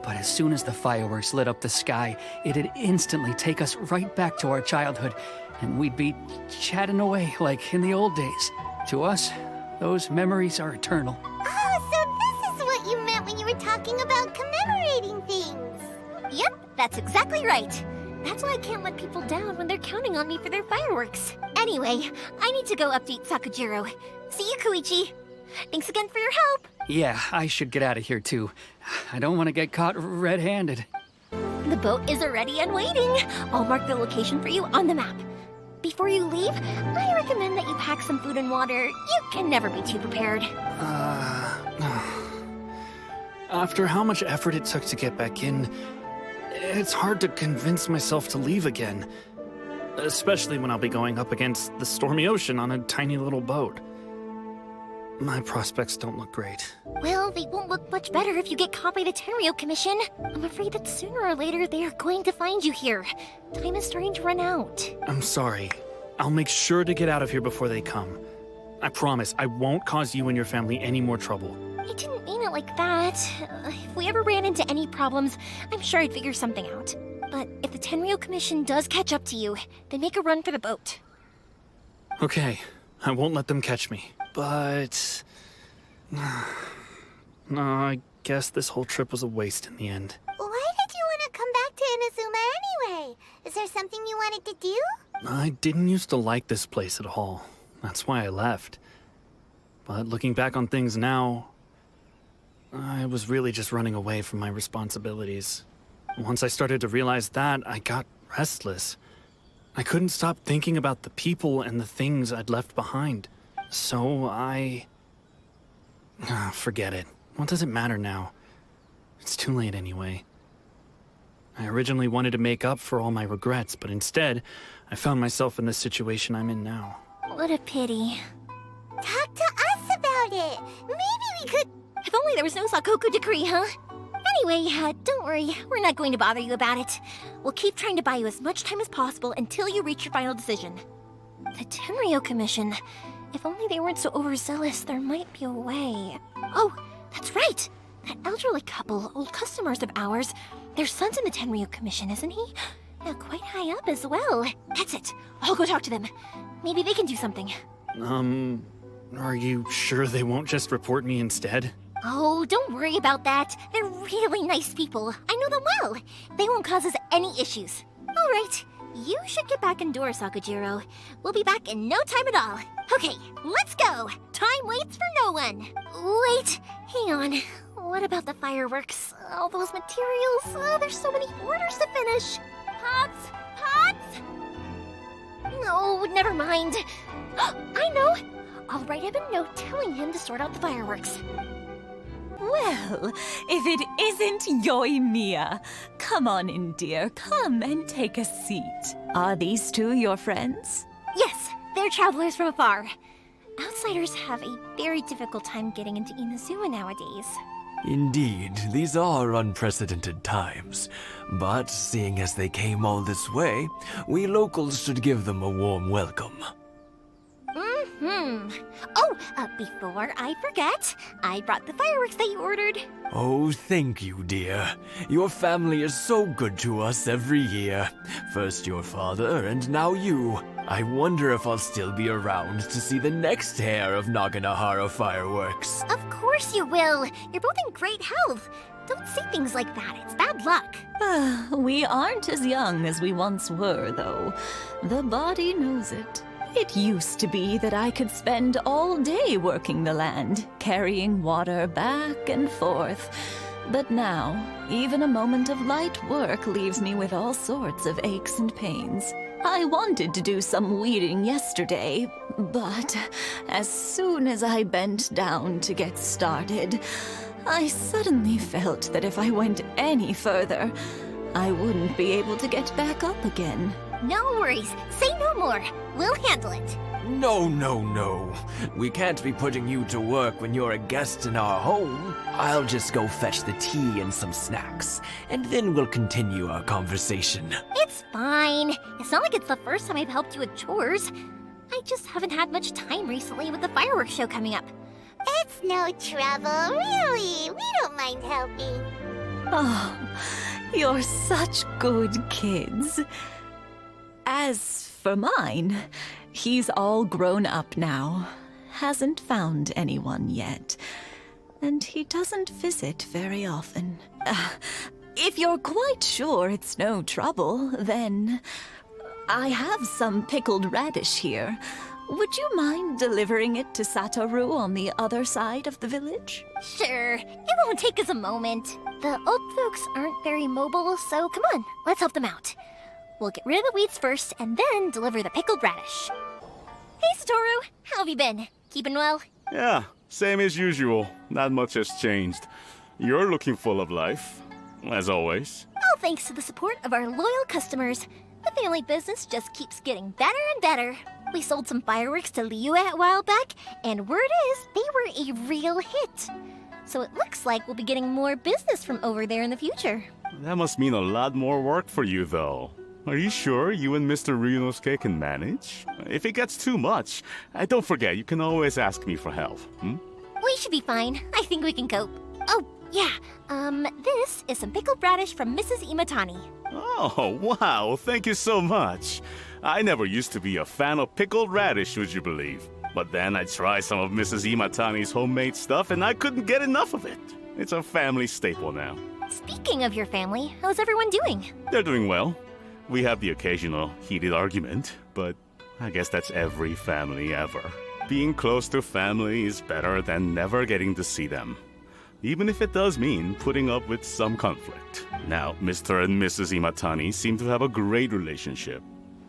[SPEAKER 6] But as soon as the fireworks lit up the sky, it'd instantly take us right back to our childhood, and we'd be chatting away like in the old days. To us, those memories are eternal.
[SPEAKER 3] Oh, so this is what you meant when you were talking about commemorating things.
[SPEAKER 2] Yep, that's exactly right. That's why I can't let people down when they're counting on me for their fireworks. Anyway, I need to go update Sakajiro. See you, Koichi. Thanks again for your help.
[SPEAKER 6] Yeah, I should get out of here too. I don't want to get caught red-handed.
[SPEAKER 2] The boat is ready and waiting. I'll mark the location for you on the map. Before you leave, I recommend that you pack some food and water. You can never be too prepared.
[SPEAKER 5] After how much effort it took to get back in, it's hard to convince myself to leave again. Especially when I'll be going up against the stormy ocean on a tiny little boat. My prospects don't look great.
[SPEAKER 2] Well, they won't look much better if you get caught by the Tenryo Commission. I'm afraid that sooner or later they are going to find you here. Time is starting to run out.
[SPEAKER 5] I'm sorry. I'll make sure to get out of here before they come. I promise I won't cause you and your family any more trouble.
[SPEAKER 2] I didn't mean it like that. If we ever ran into any problems, I'm sure I'd figure something out. But if the Tenryo Commission does catch up to you, then make a run for the boat.
[SPEAKER 5] Okay, I won't let them catch me. But... no, I guess this whole trip was a waste in the end.
[SPEAKER 3] Why did you want to come back to Inazuma anyway? Is there something you wanted to do?
[SPEAKER 5] I didn't used to like this place at all. That's why I left. But looking back on things now, I was really just running away from my responsibilities. Once I started to realize that, I got restless. I couldn't stop thinking about the people and the things I'd left behind. So forget it. What does it matter now? It's too late anyway. I originally wanted to make up for all my regrets, but instead, I found myself in the situation I'm in now.
[SPEAKER 2] What a pity.
[SPEAKER 3] Talk to us about it. Maybe we could...
[SPEAKER 2] If only there was no Sakoku decree, huh? Anyway, don't worry. We're not going to bother you about it. We'll keep trying to buy you as much time as possible until you reach your final decision. The Tenryo Commission. If only they weren't so overzealous, there might be a way. Oh, that's right! That elderly couple, old customers of ours, their son's in the Tenryo Commission, isn't he? Yeah, quite high up as well. That's it. I'll go talk to them. Maybe they can do something.
[SPEAKER 5] Are you sure they won't just report me instead?
[SPEAKER 2] Oh, don't worry about that. They're really nice people. I know them well. They won't cause us any issues. All right. You should get back indoors, Sakujiro. We'll be back in no time at all. Okay, let's go. Time waits for no one. Wait, hang on. What about the fireworks? All those materials? Oh, there's so many orders to finish. Pops? Pops? No, never mind. I know. I'll write him a note telling him to sort out the fireworks.
[SPEAKER 10] Well, if it isn't Yoimiya. Come on in, dear. Come and take a seat. Are these two your friends?
[SPEAKER 2] Yes, they're travelers from afar. Outsiders have a very difficult time getting into Inazuma nowadays.
[SPEAKER 11] Indeed, these are unprecedented times. But seeing as they came all this way, we locals should give them a warm welcome.
[SPEAKER 2] Oh, before I forget, I brought the fireworks that you ordered.
[SPEAKER 11] Oh, thank you, dear. Your family is so good to us every year. First your father, and now you. I wonder if I'll still be around to see the next heir of Naganohara fireworks.
[SPEAKER 2] Of course you will. You're both in great health. Don't say things like that. It's bad luck.
[SPEAKER 10] We aren't as young as we once were, though. The body knows it. It used to be that I could spend all day working the land, carrying water back and forth. But now, even a moment of light work leaves me with all sorts of aches and pains. I wanted to do some weeding yesterday, but as soon as I bent down to get started, I suddenly felt that if I went any further, I wouldn't be able to get back up again.
[SPEAKER 2] No worries. Say no more. We'll handle it.
[SPEAKER 11] No, no, no. We can't be putting you to work when you're a guest in our home. I'll just go fetch the tea and some snacks, and then we'll continue our conversation.
[SPEAKER 2] It's fine. It's not like it's the first time I've helped you with chores. I just haven't had much time recently with the fireworks show coming up.
[SPEAKER 3] It's no trouble, really. We don't mind helping.
[SPEAKER 10] Oh, you're such good kids. As for mine, he's all grown up now. Hasn't found anyone yet. And he doesn't visit very often. If you're quite sure it's no trouble, then I have some pickled radish here. Would you mind delivering it to Satoru on the other side of the village?
[SPEAKER 2] Sure. It won't take us a moment. The old folks aren't very mobile, so come on, let's help them out. We'll get rid of the weeds first, and then deliver the pickled radish. Hey, Satoru! How have you been? Keeping well?
[SPEAKER 12] Yeah, same as usual. Not much has changed. You're looking full of life, as always.
[SPEAKER 2] All thanks to the support of our loyal customers. The family business just keeps getting better and better. We sold some fireworks to Liyue a while back, and word is they were a real hit. So it looks like we'll be getting more business from over there in the future.
[SPEAKER 12] That must mean a lot more work for you, though. Are you sure you and Mr. Ryunosuke can manage? If it gets too much, don't forget, you can always ask me for help.
[SPEAKER 2] We should be fine. I think we can cope. Oh, yeah. This is some pickled radish from Mrs. Imatani.
[SPEAKER 12] Oh, wow, thank you so much. I never used to be a fan of pickled radish, would you believe? But then I tried some of Mrs. Imatani's homemade stuff and I couldn't get enough of it. It's a family staple now.
[SPEAKER 2] Speaking of your family, how's everyone doing?
[SPEAKER 12] They're doing well. We have the occasional heated argument, but I guess that's every family ever. Being close to family is better than never getting to see them, even if it does mean putting up with some conflict. Now, Mr. and Mrs. Imatani seem to have a great relationship,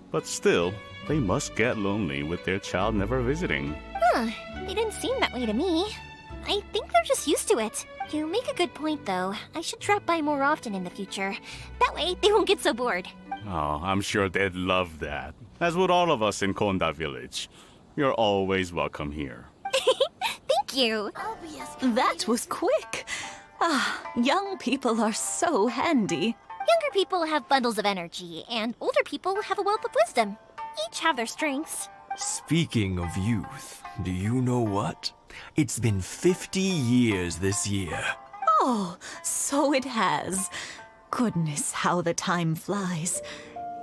[SPEAKER 12] but still, they must get lonely with their child never visiting.
[SPEAKER 2] They didn't seem that way to me. I think they're just used to it. You make a good point, though. I should drop by more often in the future. That way, they won't get so bored.
[SPEAKER 12] Oh, I'm sure they'd love that. As would all of us in Konda Village. You're always welcome here.
[SPEAKER 2] Thank you.
[SPEAKER 10] That was quick. Young people are so handy.
[SPEAKER 2] Younger people have bundles of energy, and older people have a wealth of wisdom. Each have their strengths.
[SPEAKER 11] Speaking of youth, do you know what? It's been 50 years this year.
[SPEAKER 10] Oh, so it has. Goodness, how the time flies.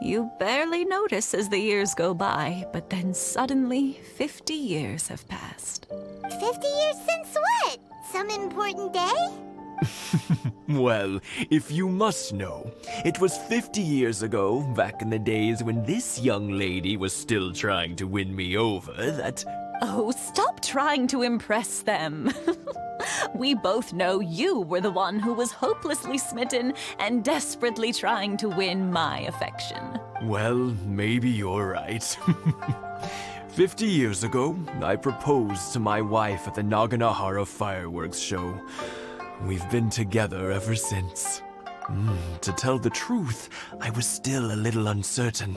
[SPEAKER 10] You barely notice as the years go by, but then suddenly 50 years have passed.
[SPEAKER 3] 50 years since what? Some important day?
[SPEAKER 11] Well, if you must know, it was 50 years ago, back in the days when this young lady was still trying to win me over, that...
[SPEAKER 10] Oh, stop trying to impress them. We both know you were the one who was hopelessly smitten and desperately trying to win my affection.
[SPEAKER 11] Well, maybe you're right. 50 years ago, I proposed to my wife at the Naganahara fireworks show. We've been together ever since. To tell the truth, I was still a little uncertain.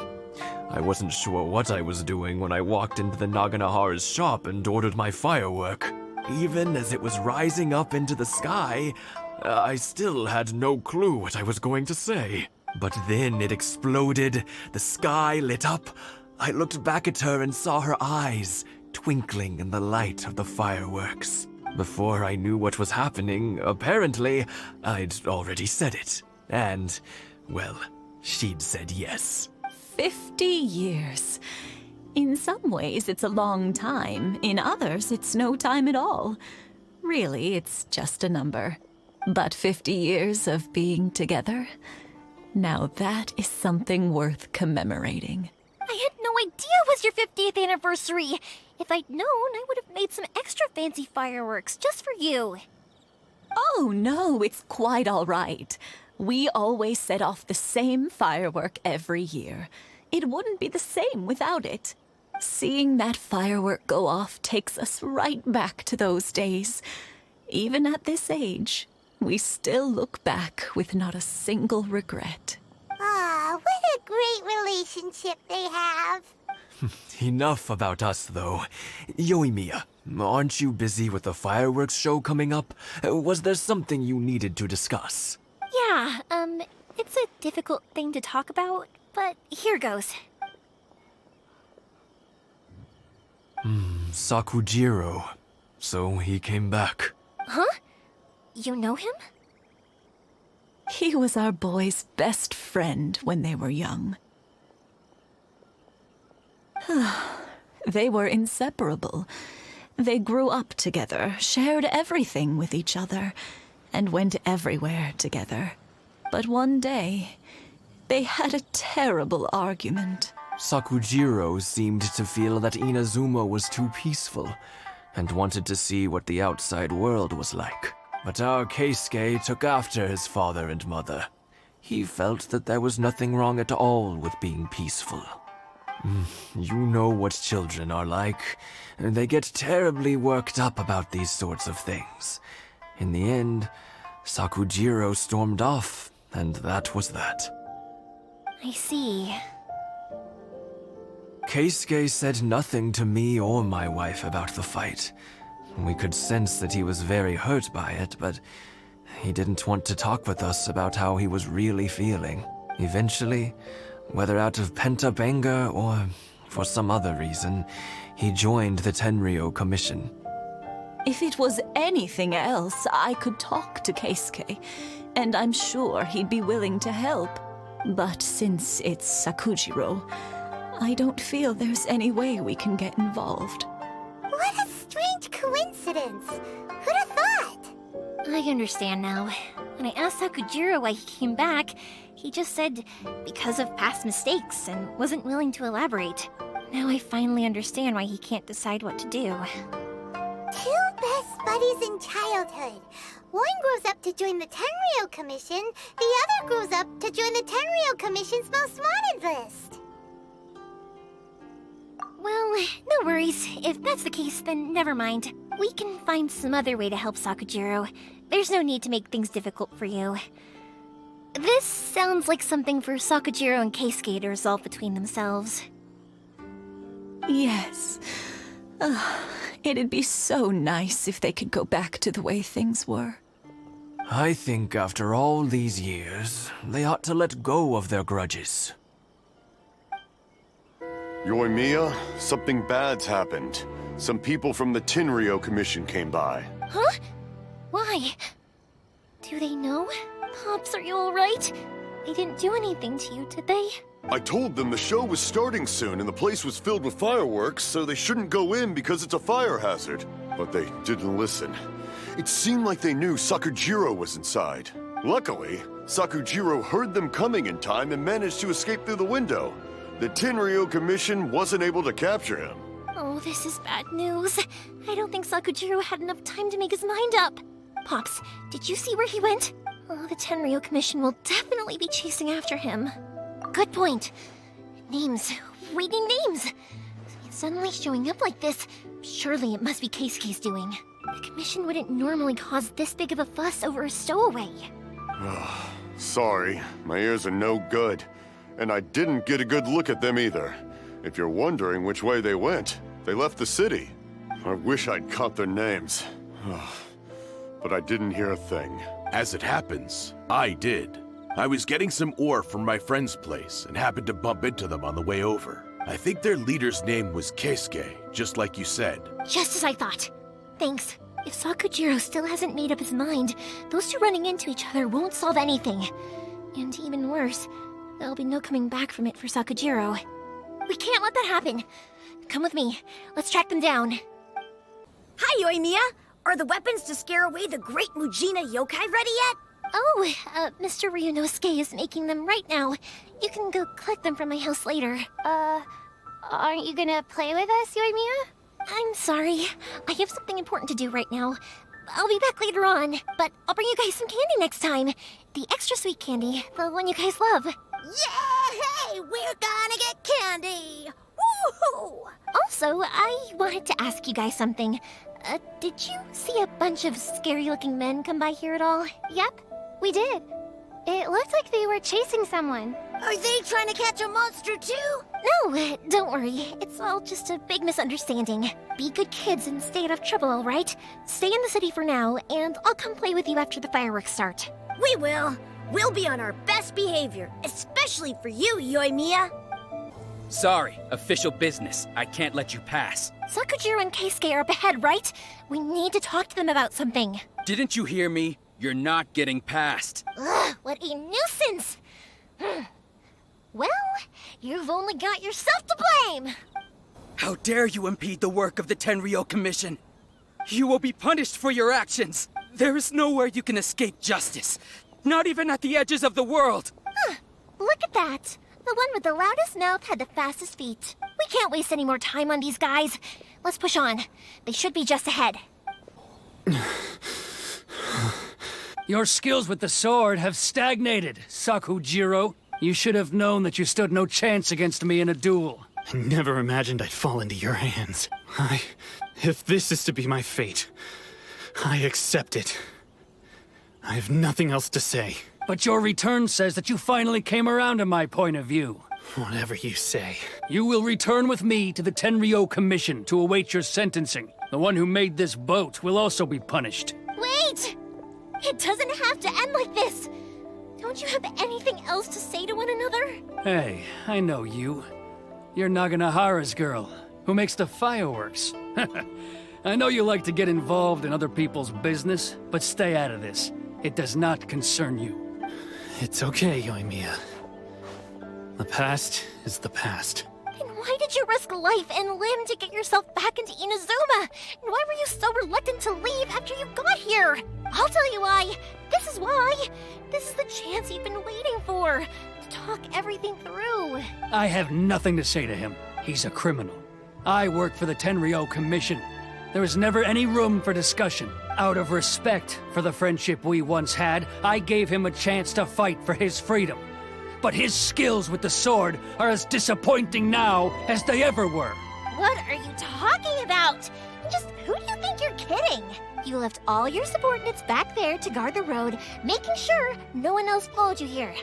[SPEAKER 11] I wasn't sure what I was doing when I walked into the Naganahara's shop and ordered my firework. Even as it was rising up into the sky, I still had no clue what I was going to say. But then it exploded, the sky lit up. I looked back at her and saw her eyes twinkling in the light of the fireworks. Before I knew what was happening, apparently, I'd already said it. And, well, she'd said yes.
[SPEAKER 10] 50 years. In some ways, it's a long time. In others, it's no time at all. Really, it's just a number. But 50 years of being together? Now that is something worth commemorating.
[SPEAKER 2] I had no idea it was your 50th anniversary. If I'd known, I would have made some extra fancy fireworks just for you.
[SPEAKER 10] Oh, no, it's quite all right. We always set off the same firework every year. It wouldn't be the same without it. Seeing that firework go off takes us right back to those days. Even at this age, we still look back with not a single regret.
[SPEAKER 3] Ah, what a great relationship they have.
[SPEAKER 11] Enough about us, though. Yoimiya, aren't you busy with the fireworks show coming up? Was there something you needed to discuss?
[SPEAKER 2] Yeah, it's a difficult thing to talk about, but here goes.
[SPEAKER 11] Sakujiro. So he came back.
[SPEAKER 2] Huh? You know him?
[SPEAKER 10] He was our boys' best friend when they were young. They were inseparable. They grew up together, shared everything with each other, and went everywhere together. But one day, they had a terrible argument.
[SPEAKER 11] Sakujiro seemed to feel that Inazuma was too peaceful, and wanted to see what the outside world was like. But our Keisuke took after his father and mother. He felt that there was nothing wrong at all with being peaceful. You know what children are like. They get terribly worked up about these sorts of things. In the end, Sakujiro stormed off, and that was that.
[SPEAKER 2] I see.
[SPEAKER 8] Keisuke said nothing to me or my wife about the fight. We could sense that he was very hurt by it, but he didn't want to talk with us about how he was really feeling. Eventually, whether out of pent-up anger or for some other reason, he joined the Tenryou Commission.
[SPEAKER 10] If it was anything else, I could talk to Keisuke, and I'm sure he'd be willing to help. But since it's Sakujiro, I don't feel there's any way we can get involved.
[SPEAKER 3] What a strange coincidence. Who'd have thought?
[SPEAKER 2] I understand now. When I asked Sakujiro why he came back, he just said because of past mistakes and wasn't willing to elaborate. Now I finally understand why he can't decide what to do.
[SPEAKER 3] Two best buddies in childhood. One grows up to join the Tenryou Commission, the other grows up to join the Tenryou Commission's most wanted list.
[SPEAKER 2] Well, no worries. If that's the case, then never mind. We can find some other way to help Sakujiro. There's no need to make things difficult for you. This sounds like something for Sakujiro and Keisuke to resolve between themselves.
[SPEAKER 10] Yes. It'd be so nice if they could go back to the way things were.
[SPEAKER 8] I think after all these years, they ought to let go of their grudges.
[SPEAKER 4] Yoimiya, something bad's happened. Some people from the Tenryou Commission came by.
[SPEAKER 2] Huh? Why? Do they know? Pops, are you alright? They didn't do anything to you, did they?
[SPEAKER 4] I told them the show was starting soon and the place was filled with fireworks, so they shouldn't go in because it's a fire hazard. But they didn't listen. It seemed like they knew Sakujiro was inside. Luckily, Sakujiro heard them coming in time and managed to escape through the window. The Tenryou Commission wasn't able to capture him.
[SPEAKER 2] Oh, this is bad news. I don't think Sakujiro had enough time to make his mind up. Pops, did you see where he went? Oh, the Tenryou Commission will definitely be chasing after him. Good point. Names. Reading names. Suddenly showing up like this, surely it must be Keisuke's doing. The Commission wouldn't normally cause this big of a fuss over a stowaway.
[SPEAKER 4] Sorry, my ears are no good. And I didn't get a good look at them either. If you're wondering which way they went, they left the city. I wish I'd caught their names. But I didn't hear a thing.
[SPEAKER 7] As it happens, I did. I was getting some ore from my friend's place and happened to bump into them on the way over. I think their leader's name was Keisuke, just like you said.
[SPEAKER 2] Just as I thought. Thanks. If Sakujiro still hasn't made up his mind, those two running into each other won't solve anything. And even worse, there'll be no coming back from it for Sakujiro. We can't let that happen. Come with me. Let's track them down.
[SPEAKER 1] Hi, Yoimiya! Are the weapons to scare away the great Mujina yokai ready yet?
[SPEAKER 2] Oh, Mr. Ryunosuke is making them right now. You can go collect them from my house later.
[SPEAKER 3] Aren't you gonna play with us, Yoimiya?
[SPEAKER 2] I'm sorry. I have something important to do right now. I'll be back later on, but I'll bring you guys some candy next time. The extra sweet candy, the one you guys love.
[SPEAKER 3] Yay! We're gonna get candy! Woohoo!
[SPEAKER 2] Also, I wanted to ask you guys something. Did you see a bunch of scary-looking men come by here at all?
[SPEAKER 3] Yep, we did. It looked like they were chasing someone.
[SPEAKER 1] Are they trying to catch a monster too?
[SPEAKER 2] No, don't worry. It's all just a big misunderstanding. Be good kids and stay out of trouble, all right? Stay in the city for now, and I'll come play with you after the fireworks start.
[SPEAKER 1] We will. We'll be on our best behavior, especially for you, Yoimiya.
[SPEAKER 13] Sorry, official business. I can't let you pass.
[SPEAKER 2] Sakujiro and Keisuke are up ahead, right? We need to talk to them about something.
[SPEAKER 13] Didn't you hear me? You're not getting past.
[SPEAKER 2] Ugh, what a nuisance! Well, you've only got yourself to blame!
[SPEAKER 13] How dare you impede the work of the Tenryou Commission? You will be punished for your actions. There is nowhere you can escape justice. Not even at the edges of the world.
[SPEAKER 2] Look at that. The one with the loudest mouth had the fastest feet. We can't waste any more time on these guys. Let's push on. They should be just ahead.
[SPEAKER 6] Your skills with the sword have stagnated, Sakujiro. You should have known that you stood no chance against me in a duel.
[SPEAKER 5] I never imagined I'd fall into your hands. If this is to be my fate, I accept it. I have nothing else to say.
[SPEAKER 6] But your return says that you finally came around to my point of view.
[SPEAKER 5] Whatever you say. You will return with me to the Tenryo Commission to await your sentencing. The one who made this boat will also be punished.
[SPEAKER 2] Wait! It doesn't have to end like this! Don't you have anything else to say to one another?
[SPEAKER 5] Hey, I know you. You're Naganohara's girl, who makes the fireworks. I know you like to get involved in other people's business, but stay out of this. It does not concern you. It's okay, Yoimiya. The past is the past.
[SPEAKER 2] Then why did you risk life and limb to get yourself back into Inazuma? And why were you so reluctant to leave after you got here? I'll tell you why. This is why. This is the chance you've been waiting for. To talk everything through.
[SPEAKER 5] I have nothing to say to him. He's a criminal. I work for the Tenryo Commission. There is never any room for discussion. Out of respect for the friendship we once had, I gave him a chance to fight for his freedom. But his skills with the sword are as disappointing now as they ever were.
[SPEAKER 2] What are you talking about? Just who do you think you're kidding? You left all your subordinates back there to guard the road, making sure no one else followed you here.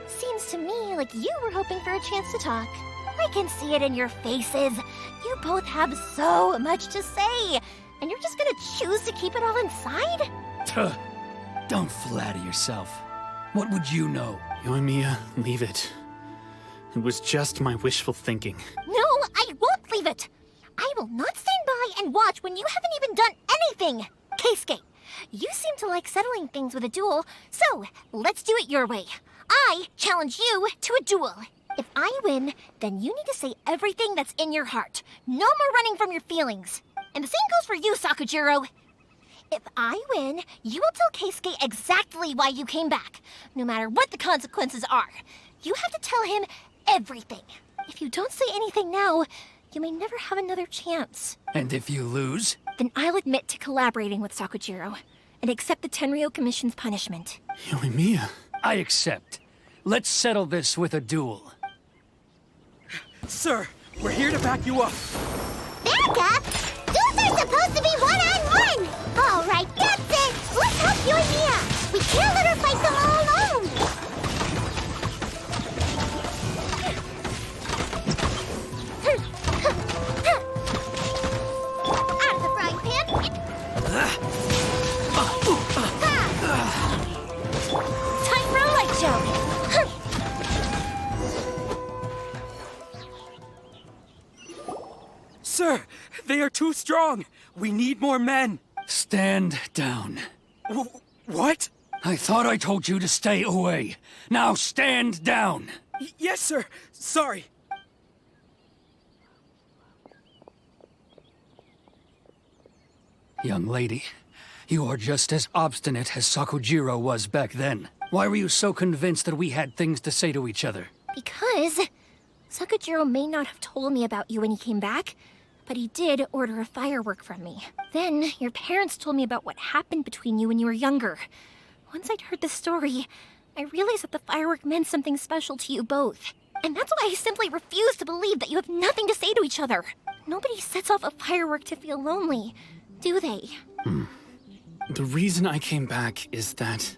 [SPEAKER 2] Seems to me like you were hoping for a chance to talk. I can see it in your faces. You both have so much to say, and you're just gonna choose to keep it all inside?
[SPEAKER 5] Tuh. Don't flatter yourself. What would you know? Yoimiya, leave it. It was just my wishful thinking.
[SPEAKER 2] No, I won't leave it. I will not stand by and watch when you haven't even done anything. Keisuke, you seem to like settling things with a duel, so let's do it your way. I challenge you to a duel. If I win, then you need to say everything that's in your heart. No more running from your feelings. And the same goes for you, Sakujiro. If I win, you will tell Keisuke exactly why you came back, no matter what the consequences are. You have to tell him everything. If you don't say anything now, you may never have another chance.
[SPEAKER 5] And if you lose?
[SPEAKER 2] Then I'll admit to collaborating with Sakujiro and accept the Tenryo Commission's punishment.
[SPEAKER 5] Yoimiya, I accept. Let's settle this with a duel.
[SPEAKER 13] Sir, we're here to back you up.
[SPEAKER 3] Back up? Duels are supposed to be one-on-one! All right, that's it! Let's help Yoimiya! We can't let her fight them all alone! Out of the frying pan!
[SPEAKER 2] Time for a light show!
[SPEAKER 13] Sir, they are too strong. We need more men.
[SPEAKER 5] Stand down.
[SPEAKER 13] What?
[SPEAKER 5] I thought I told you to stay away. Now stand down.
[SPEAKER 13] Yes, sir. Sorry.
[SPEAKER 5] Young lady, you are just as obstinate as Sakujiro was back then. Why were you so convinced that we had things to say to each other?
[SPEAKER 2] Because Sakujiro may not have told me about you when he came back, but he did order a firework from me. Then your parents told me about what happened between you when you were younger. Once I'd heard the story, I realized that the firework meant something special to you both. And that's why I simply refuse to believe that you have nothing to say to each other. Nobody sets off a firework to feel lonely, do they?
[SPEAKER 5] The reason I came back is that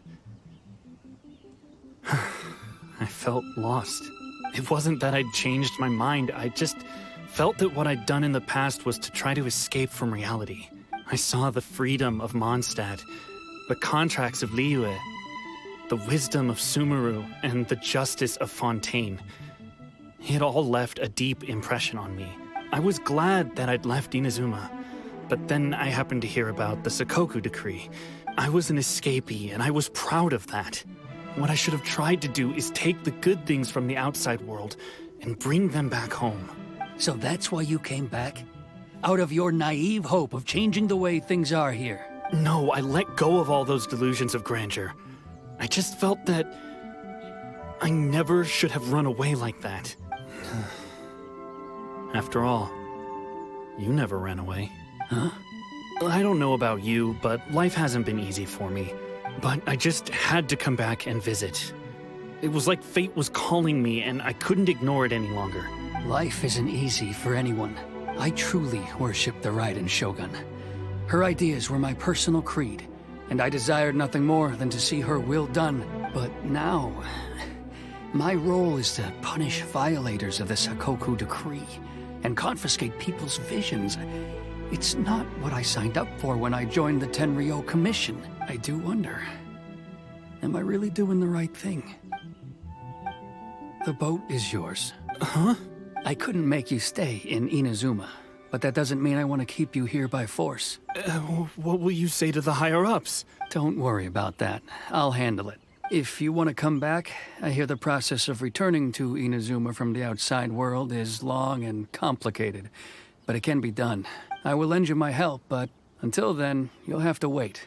[SPEAKER 5] I felt lost. It wasn't that I'd changed my mind, I just felt that what I'd done in the past was to try to escape from reality. I saw the freedom of Mondstadt, the contracts of Liyue, the wisdom of Sumeru, and the justice of Fontaine. It all left a deep impression on me. I was glad that I'd left Inazuma, but then I happened to hear about the Sakoku decree. I was an escapee, and I was proud of that. What I should have tried to do is take the good things from the outside world and bring them back home. So that's why you came back? Out of your naive hope of changing the way things are here? No, I let go of all those delusions of grandeur. I just felt that I never should have run away like that. After all, you never ran away. Huh? I don't know about you, but life hasn't been easy for me. But I just had to come back and visit. It was like fate was calling me, and I couldn't ignore it any longer. Life isn't easy for anyone. I truly worship the Raiden Shogun. Her ideas were my personal creed, and I desired nothing more than to see her will done. But now,
[SPEAKER 6] My role is to punish violators of the Sakoku decree and confiscate people's visions. It's not what I signed up for when I joined the Tenryou Commission. I do wonder, am I really doing the right thing? The boat is yours.
[SPEAKER 5] Huh?
[SPEAKER 6] I couldn't make you stay in Inazuma, but that doesn't mean I want to keep you here by force.
[SPEAKER 5] What will you say to the higher-ups?
[SPEAKER 6] Don't worry about that. I'll handle it. If you want to come back, I hear the process of returning to Inazuma from the outside world is long and complicated, but it can be done. I will lend you my help, but until then, you'll have to wait.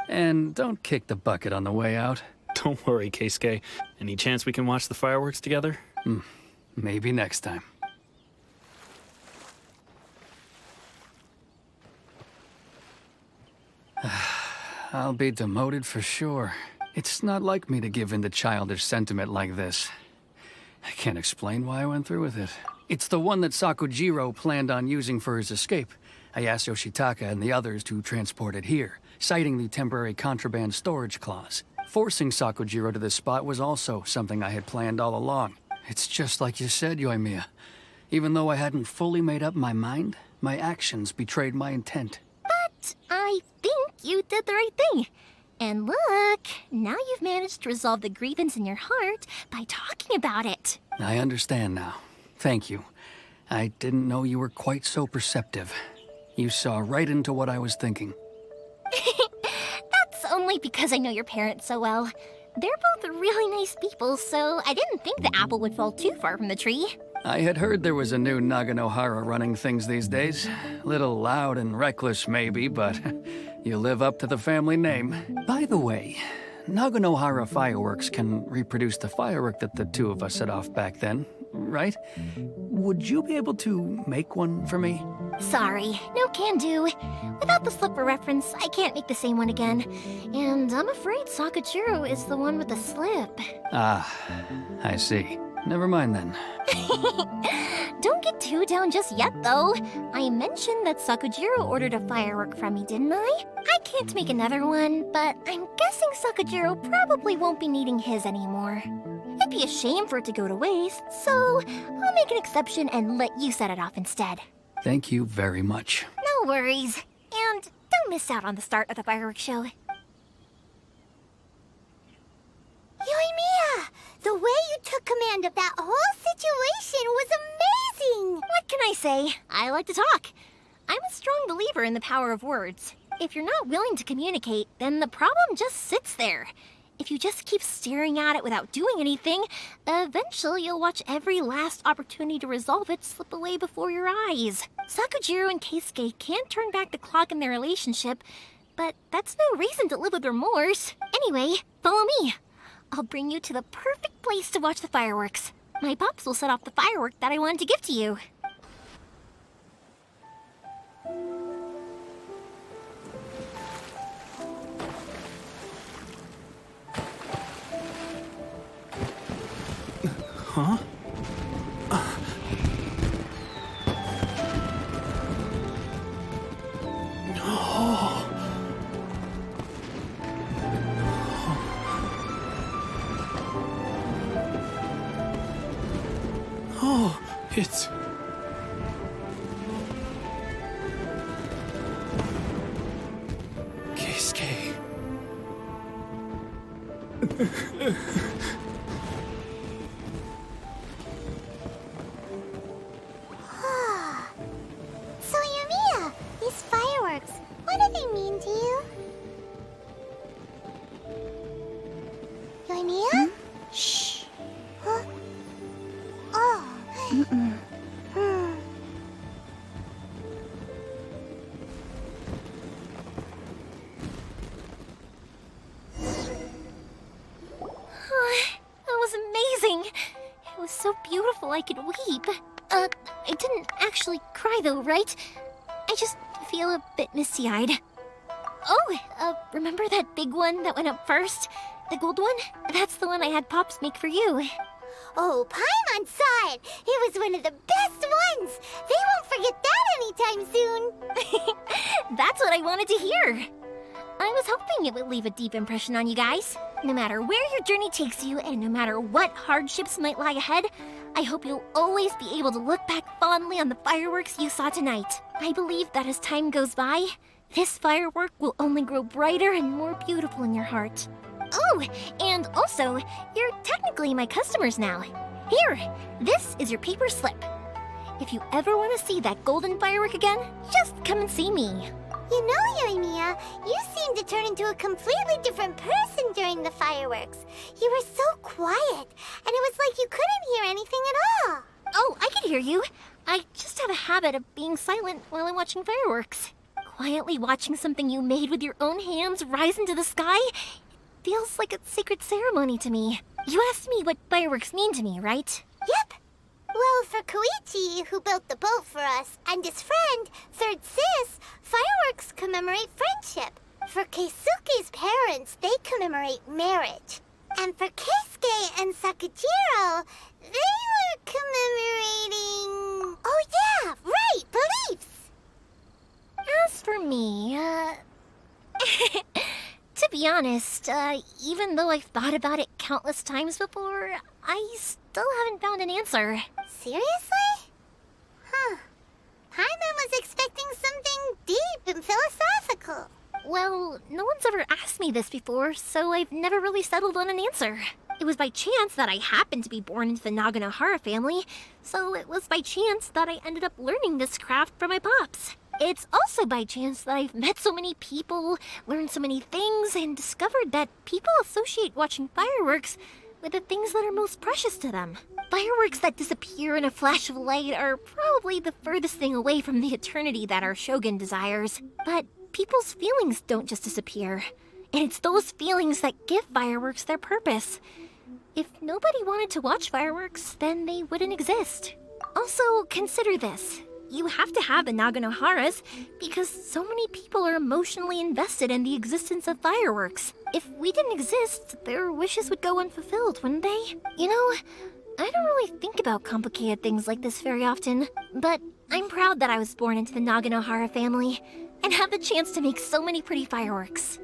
[SPEAKER 6] And don't kick the bucket on the way out.
[SPEAKER 5] Don't worry, Keisuke. Any chance we can watch the fireworks together?
[SPEAKER 6] Maybe next time. I'll be demoted for sure. It's not like me to give in to childish sentiment like this. I can't explain why I went through with it. It's the one that Sakujiro planned on using for his escape. I asked Yoshitaka and the others to transport it here, citing the temporary contraband storage clause. Forcing Sakujiro to this spot was also something I had planned all along. It's just like you said, Yoimiya. Even though I hadn't fully made up my mind, my actions betrayed my intent.
[SPEAKER 2] But I think you did the right thing. And look, now you've managed to resolve the grievance in your heart by talking about it.
[SPEAKER 6] I understand now. Thank you. I didn't know you were quite so perceptive. You saw right into what I was thinking.
[SPEAKER 2] That's only because I know your parents so well. They're both really nice people, so I didn't think the apple would fall too far from the tree.
[SPEAKER 6] I had heard there was a new Naganohara running things these days. Little loud and reckless, maybe, but you live up to the family name. By the way, Naganohara fireworks can reproduce the firework that the two of us set off back then, right? Would you be able to make one for me?
[SPEAKER 2] Sorry, no can do. Without the slipper reference, I can't make the same one again. And I'm afraid Sakujiro is the one with the slip.
[SPEAKER 6] Ah, I see. Never mind then.
[SPEAKER 2] Don't get too down just yet, though. I mentioned that Sakujiro ordered a firework from me, didn't I? I can't make another one, but I'm guessing Sakujiro probably won't be needing his anymore. It'd be a shame for it to go to waste, so I'll make an exception and let you set it off instead.
[SPEAKER 6] Thank you very much.
[SPEAKER 2] No worries. And don't miss out on the start of the fireworks show.
[SPEAKER 3] Yoimiya! The way you took command of that whole situation was amazing!
[SPEAKER 2] What can I say? I like to talk. I'm a strong believer in the power of words. If you're not willing to communicate, then the problem just sits there. If you just keep staring at it without doing anything, eventually you'll watch every last opportunity to resolve it slip away before your eyes. Sakujiro and Keisuke can't turn back the clock in their relationship, but that's no reason to live with remorse. Anyway, follow me. I'll bring you to the perfect place to watch the fireworks. My pops will set off the firework that I wanted to give to you.
[SPEAKER 5] Huh? Oh, it's... Keisuke.
[SPEAKER 3] So, Yoimiya, these fireworks, what do they mean to you? Yoimiya?
[SPEAKER 2] Shh.
[SPEAKER 3] Huh? Oh.
[SPEAKER 2] That was amazing. It was so beautiful I could weep. I didn't actually cry though, right? I just feel a bit misty-eyed. Oh, remember that big one that went up first? The gold one? That's the one I had Pops make for you.
[SPEAKER 3] Oh, Paimon saw it. It was one of the best ones. They won't forget that anytime soon.
[SPEAKER 2] That's what I wanted to hear. I was hoping it would leave a deep impression on you guys. No matter where your journey takes you, and no matter what hardships might lie ahead, I hope you'll always be able to look back fondly on the fireworks you saw tonight. I believe that as time goes by, this firework will only grow brighter and more beautiful in your heart. Oh, and also, you're technically my customers now. Here, this is your paper slip. If you ever want to see that golden firework again, just come and see me.
[SPEAKER 3] You know, Yoimiya, you seemed to turn into a completely different person during the fireworks. You were so quiet, and it was like you couldn't hear anything at all.
[SPEAKER 2] Oh, I can hear you. I just have a habit of being silent while I'm watching fireworks. Quietly watching something you made with your own hands rise into the sky, it feels like a sacred ceremony to me. You asked me what fireworks mean to me, right?
[SPEAKER 3] Yep. Well, for Koichi, who built the boat for us, and his friend, Third Sis, fireworks commemorate friendship. For Keisuke's parents, they commemorate marriage. And for Keisuke and Sakajiro, they were commemorating... Oh yeah, right, beliefs!
[SPEAKER 2] As for me, to be honest, even though I've thought about it countless times before, I still haven't found an answer.
[SPEAKER 3] Seriously? Huh. Paimon was expecting something deep and philosophical.
[SPEAKER 2] Well, no one's ever asked me this before, so I've never really settled on an answer. It was by chance that I happened to be born into the Naganohara family, so it was by chance that I ended up learning this craft from my pops. It's also by chance that I've met so many people, learned so many things, and discovered that people associate watching fireworks with the things that are most precious to them. Fireworks that disappear in a flash of light are probably the furthest thing away from the eternity that our shogun desires. But people's feelings don't just disappear, and it's those feelings that give fireworks their purpose. If nobody wanted to watch fireworks, then they wouldn't exist. Also, consider this. You have to have the Naganoharas because so many people are emotionally invested in the existence of fireworks. If we didn't exist, their wishes would go unfulfilled, wouldn't they? You know, I don't really think about complicated things like this very often, but I'm proud that I was born into the Naganohara family and have the chance to make so many pretty fireworks.